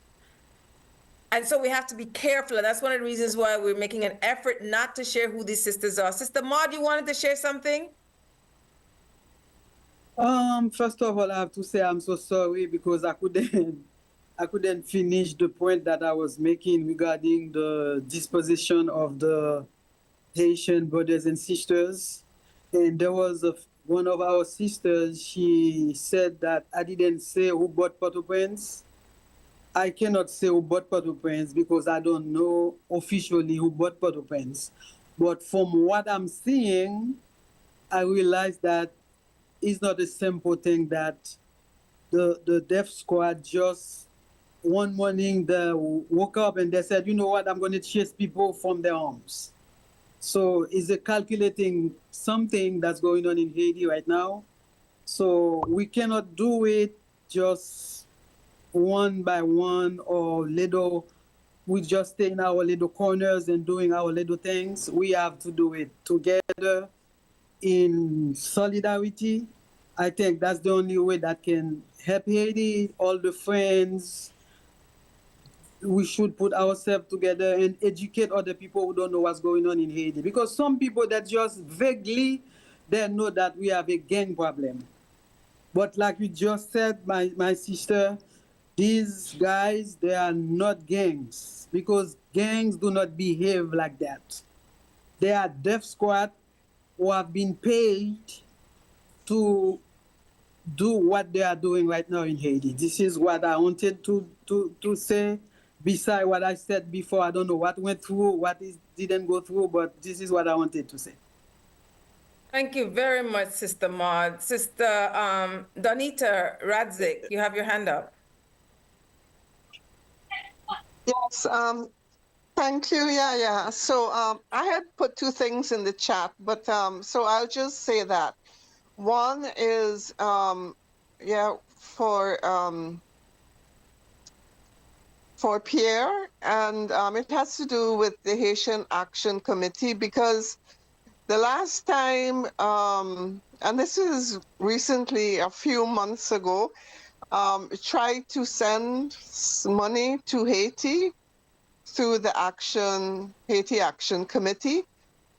And so we have to be careful. And that's one of the reasons why we're making an effort not to share who these sisters are. Sister Maud, you wanted to share something? First of all, I have to say I'm so sorry because I couldn't finish the point that I was making regarding the disposition of the Haitian brothers and sisters. And there was one of our sisters, she said that I didn't say who bought Port-au-Prince. I cannot say who bought Port-au-Prince because I don't know officially who bought Port-au-Prince. But from what I'm seeing, I realize that it's not a simple thing that the death squad just one morning they woke up and they said, you know what, I'm going to chase people from their homes. So it's a calculating something that's going on in Haiti right now. So we cannot do it just one by one or little. We just stay in our little corners and doing our little things. We have to do it together in solidarity. I think that's the only way that can help Haiti. All the friends, we should put ourselves together and educate other people who don't know what's going on in Haiti. Because some people that just vaguely, they know that we have a gang problem. But like you just said, my sister, these guys, they are not gangs because gangs do not behave like that. They are death squad who have been paid to do what they are doing right now in Haiti. This is what I wanted to say. Besides what I said before, I don't know what went through, what didn't go through, but this is what I wanted to say. Thank you very much, Sister Maud. Sister Donita Radzik, you have your hand up. Yes, thank you. Yeah. So I had put two things in the chat, but so I'll just say that. One is, for Pierre, and it has to do with the Haitian Action Committee, because the last time, and this is recently, a few months ago, tried to send money to Haiti through the Haiti Action Committee.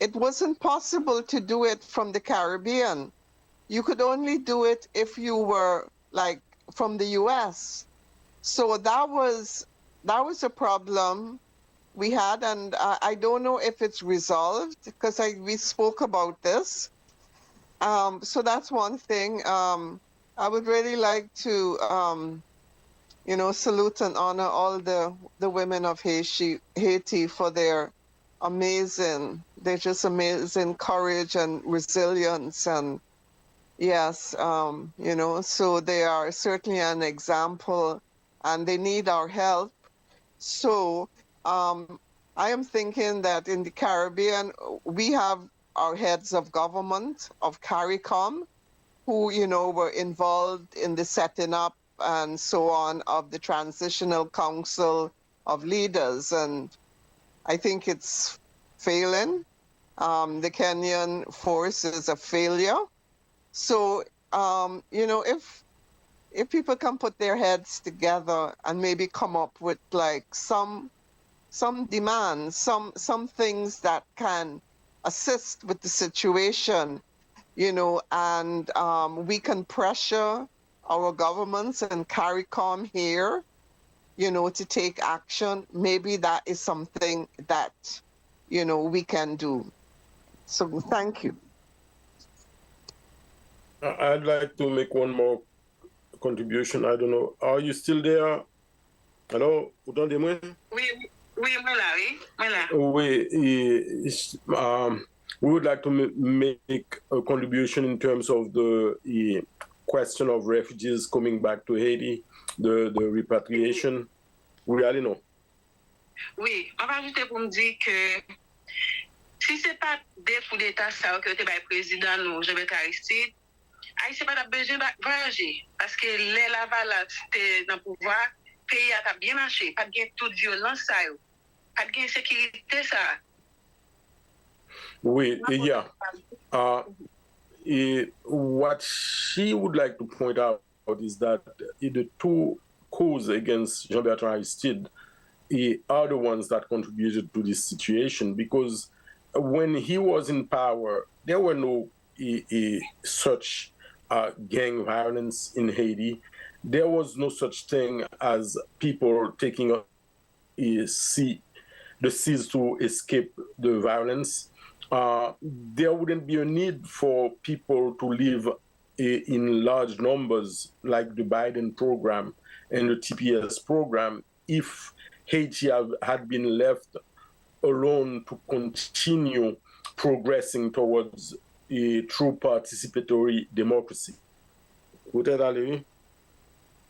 It wasn't possible to do it from the Caribbean. You could only do it if you were like from the US. So that was a problem we had, and I don't know if it's resolved because we spoke about this. So that's one thing. I would really like to, salute and honor all the women of Haiti for their they're just amazing courage and resilience, and yes, so they are certainly an example, and they need our help. So I am thinking that in the Caribbean, we have our heads of government, of CARICOM, who, were involved in the setting up and so on of the Transitional Council of Leaders. And I think it's failing. The Kenyan force is a failure. So, if people can put their heads together and maybe come up with like some demands, some things that can assist with the situation, and we can pressure our governments and CARICOM here, to take action. Maybe that is something that, we can do. So thank you. I'd like to make one more contribution. I don't know. Are you still there? Hello? Vous entendez-moi? Oui, moi là, oui. We would like to make a contribution in terms of the question of refugees coming back to Haiti, the repatriation. Oui, allez, non? Oui, on va ajouter pour me dire que si c'est pas des coups d'État ça que tu le président nous, Jean-Baptiste Aristide, Haïti pas besoin de voyager parce que les Laval c'était dans le pouvoir, pays a bien marché, pas de toute violence ça, pas de sécurité ça. Oui, yeah. What she would like to point out is that the two coups against Jean-Bertrand Aristide are the ones that contributed to this situation, because when he was in power, there were no such gang violence in Haiti. There was no such thing as people taking the seas to escape the violence. There wouldn't be a need for people to live in large numbers like the Biden program and the TPS program if Haiti had been left alone to continue progressing towards a true participatory democracy. Peut-être aller?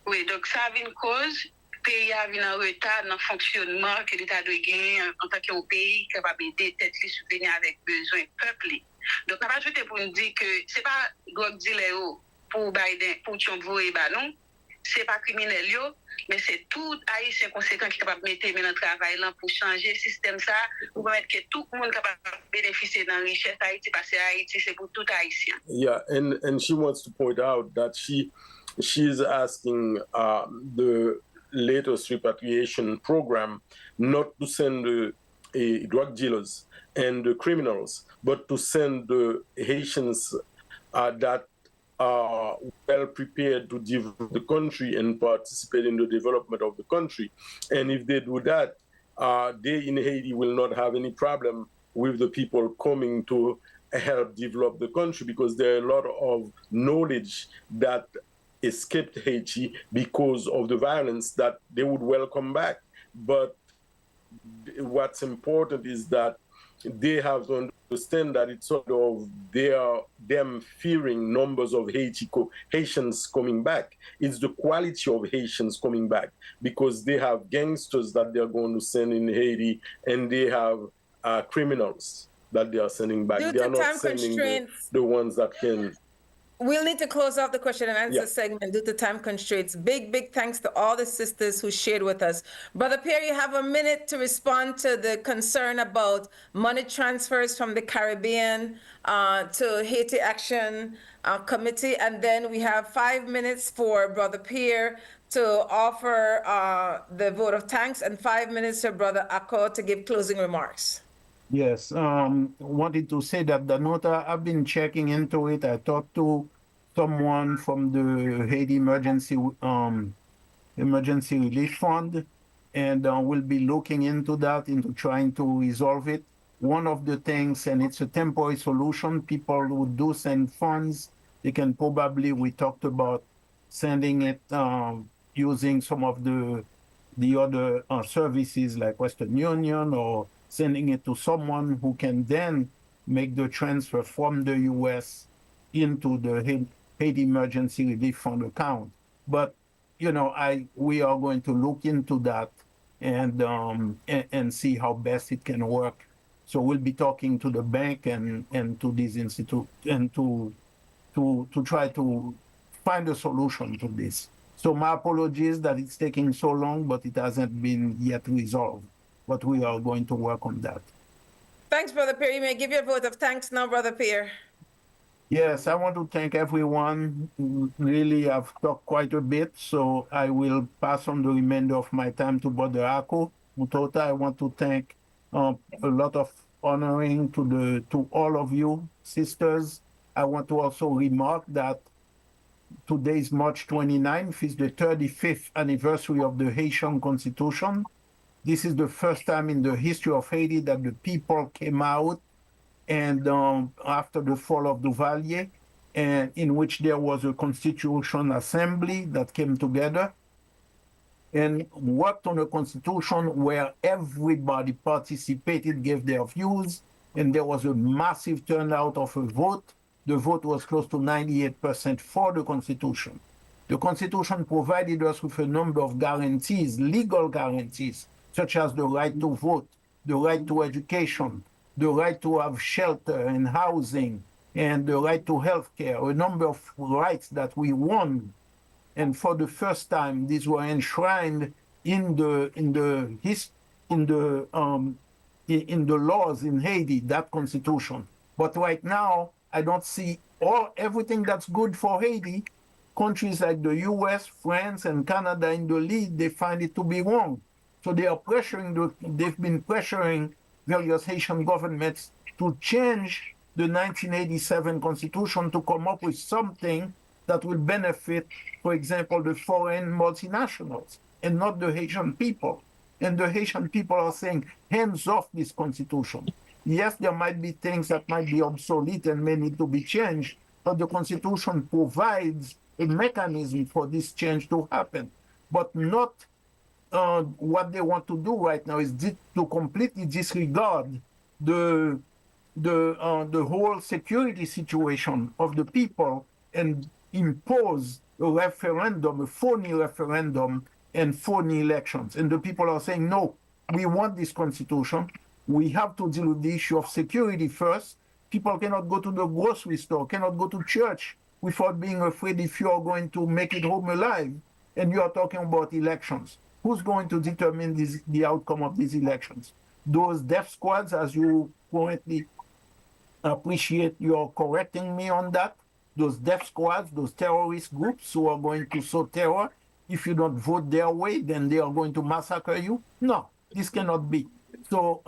Oui, donc ça a une cause. Le pays a un retard dans le fonctionnement que l'État doit gagner en tant qu'un pays capable d'aider tête les subvenir avec besoin peuple. Donc, on va ajouter pour nous dire que ce n'est pas drogue dealer pour Biden, pour Chombo et Ballon, ce n'est pas criminel, mais c'est tout haïtien conséquent qui est capable de mettre dans le travail là pour changer le système ça, pour permettre que tout le monde est capable de bénéficier de la richesse Haïti, parce que Haïti, c'est pour tout haïtien. Yeah, and she wants to point out that she's asking the latest repatriation program not to send the drug dealers and the criminals, but to send the Haitians that are well prepared to develop the country and participate in the development of the country. And if they do that, they in Haiti will not have any problem with the people coming to help develop the country, because there are a lot of knowledge that escaped Haiti because of the violence that they would welcome back. But what's important is that they have to understand that it's sort of them fearing numbers of Haitians coming back. It's the quality of Haitians coming back, because they have gangsters that they're going to send in Haiti, and they have criminals that they are sending back. They are not sending the ones that can. We'll need to close off the question and answer segment due to time constraints. Big thanks to all the sisters who shared with us. Brother Pierre, you have a minute to respond to the concern about money transfers from the Caribbean to Haiti Action Committee. And then we have 5 minutes for Brother Pierre to offer the vote of thanks, and 5 minutes for Brother Akko to give closing remarks. Yes, wanted to say that the note, I've been checking into it. I talked to someone from the Haiti Emergency Relief Fund, and we'll be looking into that, into trying to resolve it. One of the things, and it's a temporary solution, people who do send funds, they can probably, we talked about sending it using some of the other services like Western Union, or sending it to someone who can then make the transfer from the U.S. into the Haiti Emergency Relief Fund account. But, you know, we are going to look into that and see how best it can work. So we'll be talking to the bank and to these institutes, and to try to find a solution to this. So my apologies that it's taking so long, but it hasn't been yet resolved. But we are going to work on that. Thanks, Brother Pierre. You may give your vote of thanks now, Brother Pierre. Yes, I want to thank everyone. Really, I've talked quite a bit, so I will pass on the remainder of my time to Brother Akko. Mutota, I want to thank a lot of honoring to all of you, sisters. I want to also remark that today is March 29th, is the 35th anniversary of the Haitian Constitution. This is the first time in the history of Haiti that the people came out, and after the fall of Duvalier, and in which there was a constitution assembly that came together and worked on a constitution where everybody participated, gave their views, and there was a massive turnout of a vote. The vote was close to 98% for the constitution. The constitution provided us with a number of guarantees, legal guarantees, such as the right to vote, the right to education, the right to have shelter and housing, and the right to health care, a number of rights that we won. And for the first time, these were enshrined in the laws in Haiti, that constitution. But right now, I don't see everything that's good for Haiti. Countries like the US, France, and Canada in the lead, they find it to be wrong. So they are they've been pressuring various Haitian governments to change the 1987 constitution to come up with something that will benefit, for example, the foreign multinationals and not the Haitian people. And the Haitian people are saying, hands off this constitution. Yes, there might be things that might be obsolete and may need to be changed, but the constitution provides a mechanism for this change to happen. But not what they want to do right now is to completely disregard the whole security situation of the people and impose a referendum, a phony referendum, and phony elections. And the people are saying, no, we want this constitution. We have to deal with the issue of security first. People cannot go to the grocery store, cannot go to church without being afraid if you are going to make it home alive. And you are talking about elections. Who's going to determine the outcome of these elections? Those death squads, as you currently appreciate your correcting me on that, those death squads, those terrorist groups who are going to sow terror, if you don't vote their way, then they are going to massacre you? No, this cannot be. So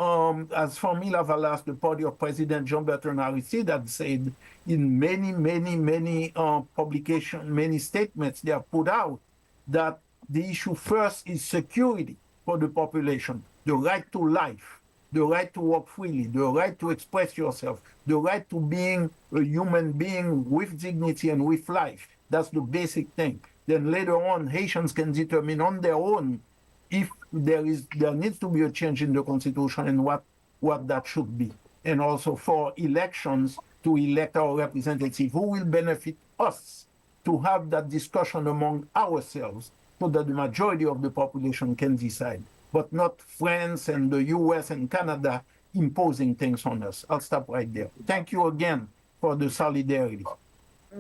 as Famila Valas, the party of President Jean-Bertrand Aristide had said in many publications, many statements they have put out, that the issue first is security for the population, the right to life, the right to walk freely, the right to express yourself, the right to being a human being with dignity and with life. That's the basic thing. Then later on, Haitians can determine on their own if there needs to be a change in the constitution and what that should be. And also for elections to elect our representative who will benefit us, to have that discussion among ourselves so that the majority of the population can decide, but not France and the US and Canada imposing things on us. I'll stop right there. Thank you again for the solidarity.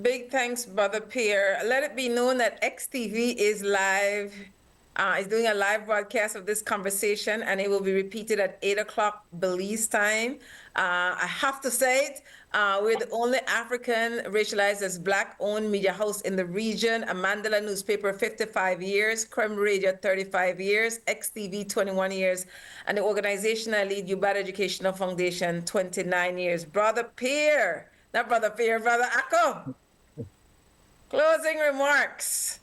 Big thanks, Brother Pierre. Let it be known that XTV is live, is doing a live broadcast of this conversation, and it will be repeated at 8 o'clock Belize time. I have to say it, we're the only African racialized as Black-owned media house in the region. A Mandela newspaper, 55 years, Creme Radio, 35 years, XTV, 21 years, and the organization I lead, Ubad Educational Foundation, 29 years. Brother Pierre, not Brother Pierre, Brother Akko. Closing remarks.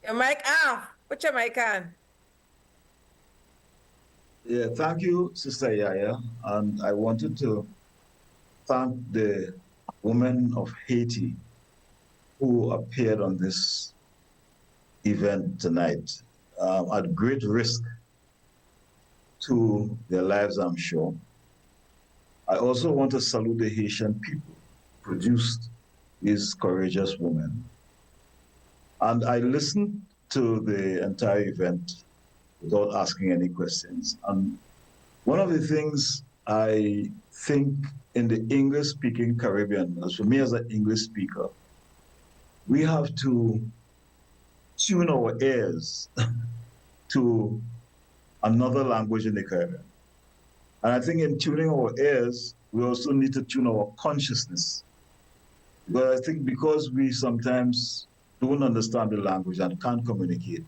Your mic off. Put your mic on. Yeah, thank you, Sister Yaya. And I wanted to thank the women of Haiti who appeared on this event tonight at great risk to their lives, I'm sure. I also want to salute the Haitian people who produced these courageous women. And I listened to the entire event without asking any questions. And one of the things I think in the English-speaking Caribbean, as for me as an English speaker, we have to tune our ears to another language in the Caribbean. And I think in tuning our ears, we also need to tune our consciousness. But I think because we sometimes don't understand the language and can't communicate,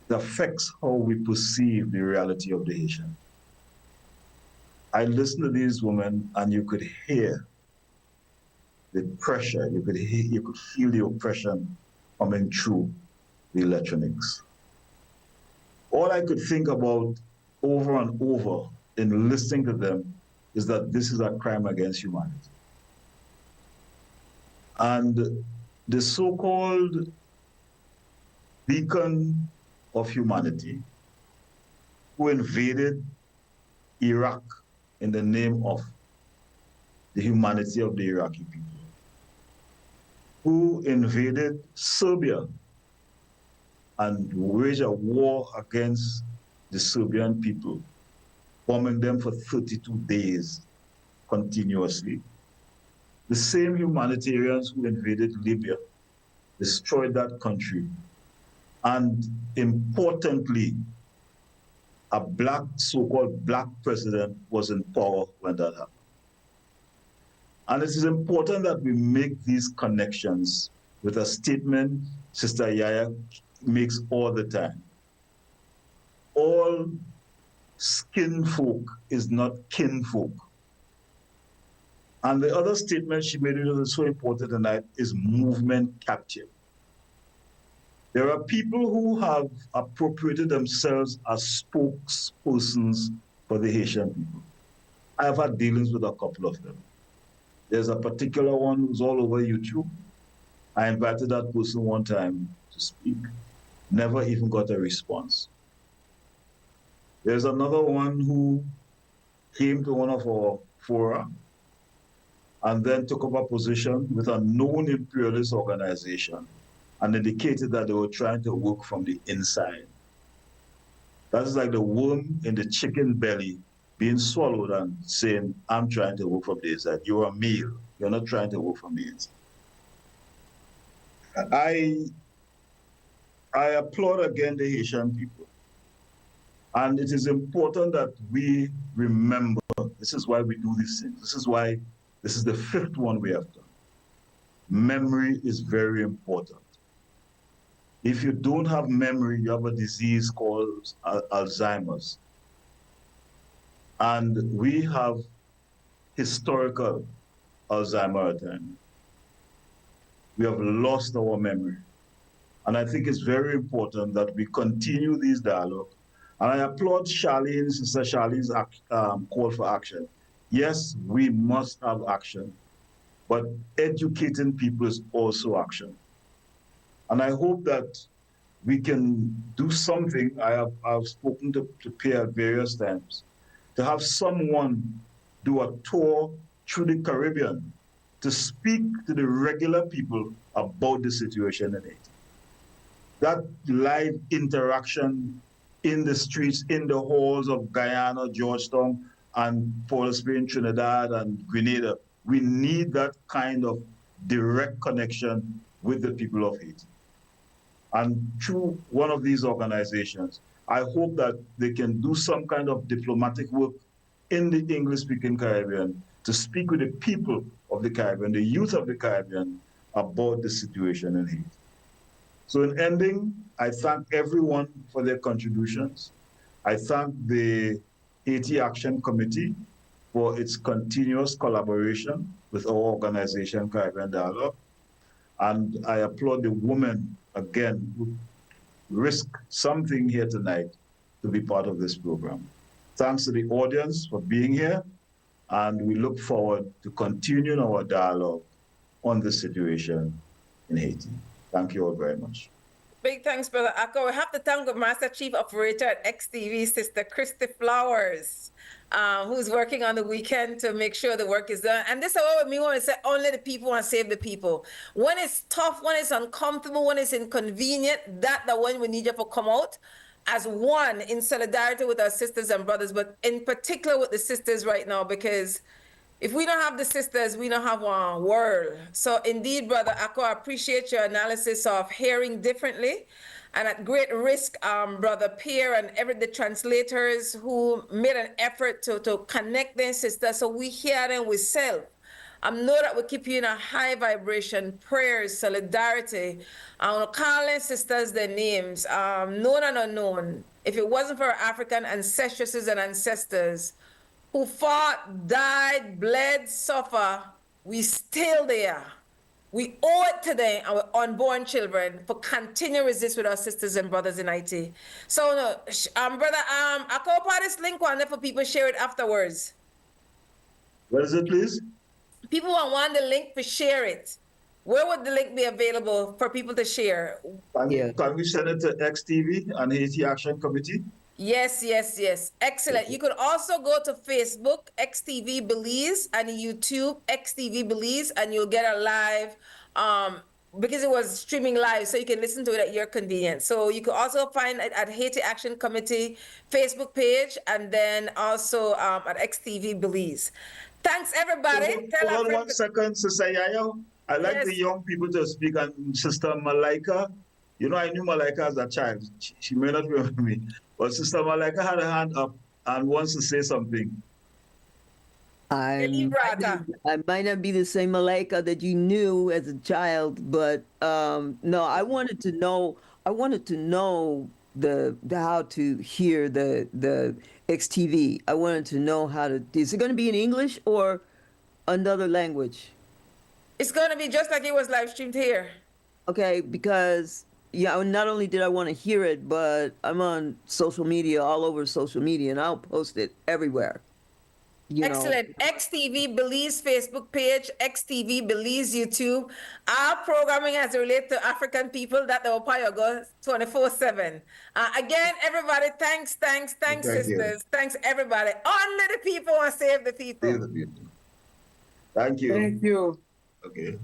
it affects how we perceive the reality of the Haitian. I listened to these women and you could hear the pressure, you could feel the oppression coming through the electronics. All I could think about over and over in listening to them is that this is a crime against humanity. And the so-called beacon of humanity who invaded Iraq in the name of the humanity of the Iraqi people, who invaded Serbia and waged a war against the Serbian people, bombing them for 32 days continuously. The same humanitarians who invaded Libya, destroyed that country, and importantly, a black, so-called black president was in power when that happened. And it is important that we make these connections with a statement Sister Yaya makes all the time. All skin folk is not kinfolk. And the other statement she made, which is so important tonight, is movement capture. There are people who have appropriated themselves as spokespersons for the Haitian people. I have had dealings with a couple of them. There's a particular one who's all over YouTube. I invited that person one time to speak, never even got a response. There's another one who came to one of our fora and then took up a position with a known imperialist organization and indicated that they were trying to work from the inside. That is like the worm in the chicken belly being swallowed and saying, I'm trying to work from the inside. You're a male. You're not trying to work from the inside. I applaud again the Haitian people. And it is important that we remember, this is why we do these things. This is why this is the 5th one we have done. Memory is very important. If you don't have memory, you have a disease called Alzheimer's. And we have historical Alzheimer at times. We have lost our memory. And I think it's very important that we continue this dialogue. And I applaud Charlene, Sister Charlene's call for action. Yes, we must have action, but educating people is also action. And I hope that we can do something. I've spoken to Pierre various times, to have someone do a tour through the Caribbean to speak to the regular people about the situation in Haiti. That live interaction in the streets, in the halls of Guyana, Georgetown, and Port of Spain, Trinidad, and Grenada, we need that kind of direct connection with the people of Haiti. And through one of these organizations, I hope that they can do some kind of diplomatic work in the English-speaking Caribbean to speak with the people of the Caribbean, the youth of the Caribbean, about the situation in Haiti. So in ending, I thank everyone for their contributions. I thank the Haiti Action Committee for its continuous collaboration with our organization, Caribbean Dialogue. And I applaud the women, again, who risk something here tonight to be part of this program. Thanks to the audience for being here, and we look forward to continuing our dialogue on the situation in Haiti. Thank you all very much. Big thanks, Brother Akko. We have to thank the Master Chief Operator at XTV, Sister Christy Flowers, who's working on the weekend to make sure the work is done. And this is what we want to say, only the people want to save the people. When it's tough, when it's uncomfortable, when it's inconvenient, that's the one we need you to come out as one in solidarity with our sisters and brothers, but in particular with the sisters right now, because if we don't have the sisters, we don't have one world. So indeed, Brother Akko, I appreciate your analysis of hearing differently. And at great risk, Brother Pierre and the translators who made an effort to connect their sisters so we hear them with self. Know that we keep you in a high vibration, prayers, solidarity. Calling sisters their names, known and unknown. If it wasn't for our African ancestresses and ancestors, who fought, died, bled, suffer, we still there. We owe it to them, our unborn children, for continue resist with our sisters and brothers in Haiti. So, Brother, I call this link one for people share it afterwards. Where is it, please? People want the link to share it. Where would the link be available for people to share? Can we send it to XTV and Haiti Action Committee? Yes. Excellent. You could also go to Facebook, XTV Belize, and YouTube, XTV Belize, and you'll get a live because it was streaming live, so you can listen to it at your convenience. So you can also find it at Haiti Action Committee Facebook page, and then also at XTV Belize. Thanks, everybody. Hold on 1 second, Sister Yaya. I like Yes. the young people to speak, and Sister Malaika. You know, I knew Malaika as a child. She may not remember me, but Sister Malaika had a hand up and wants to say something. I might not be the same Malaika that you knew as a child, but no, I wanted to know the how to hear the XTV. I wanted to know how to. Is it going to be in English or another language? It's going to be just like it was live streamed here. Okay, because yeah, not only did I want to hear it, but I'm on social media, all over social media, and I'll post it everywhere. Excellent. XTV Belize Facebook page, XTV Belize YouTube. Our programming as it relates to African people that the Opayo goes 24/7. Again, everybody, thanks, sisters. Thanks, everybody. Only the people want to save the people. Save the people. Thank you. Thank you. Okay.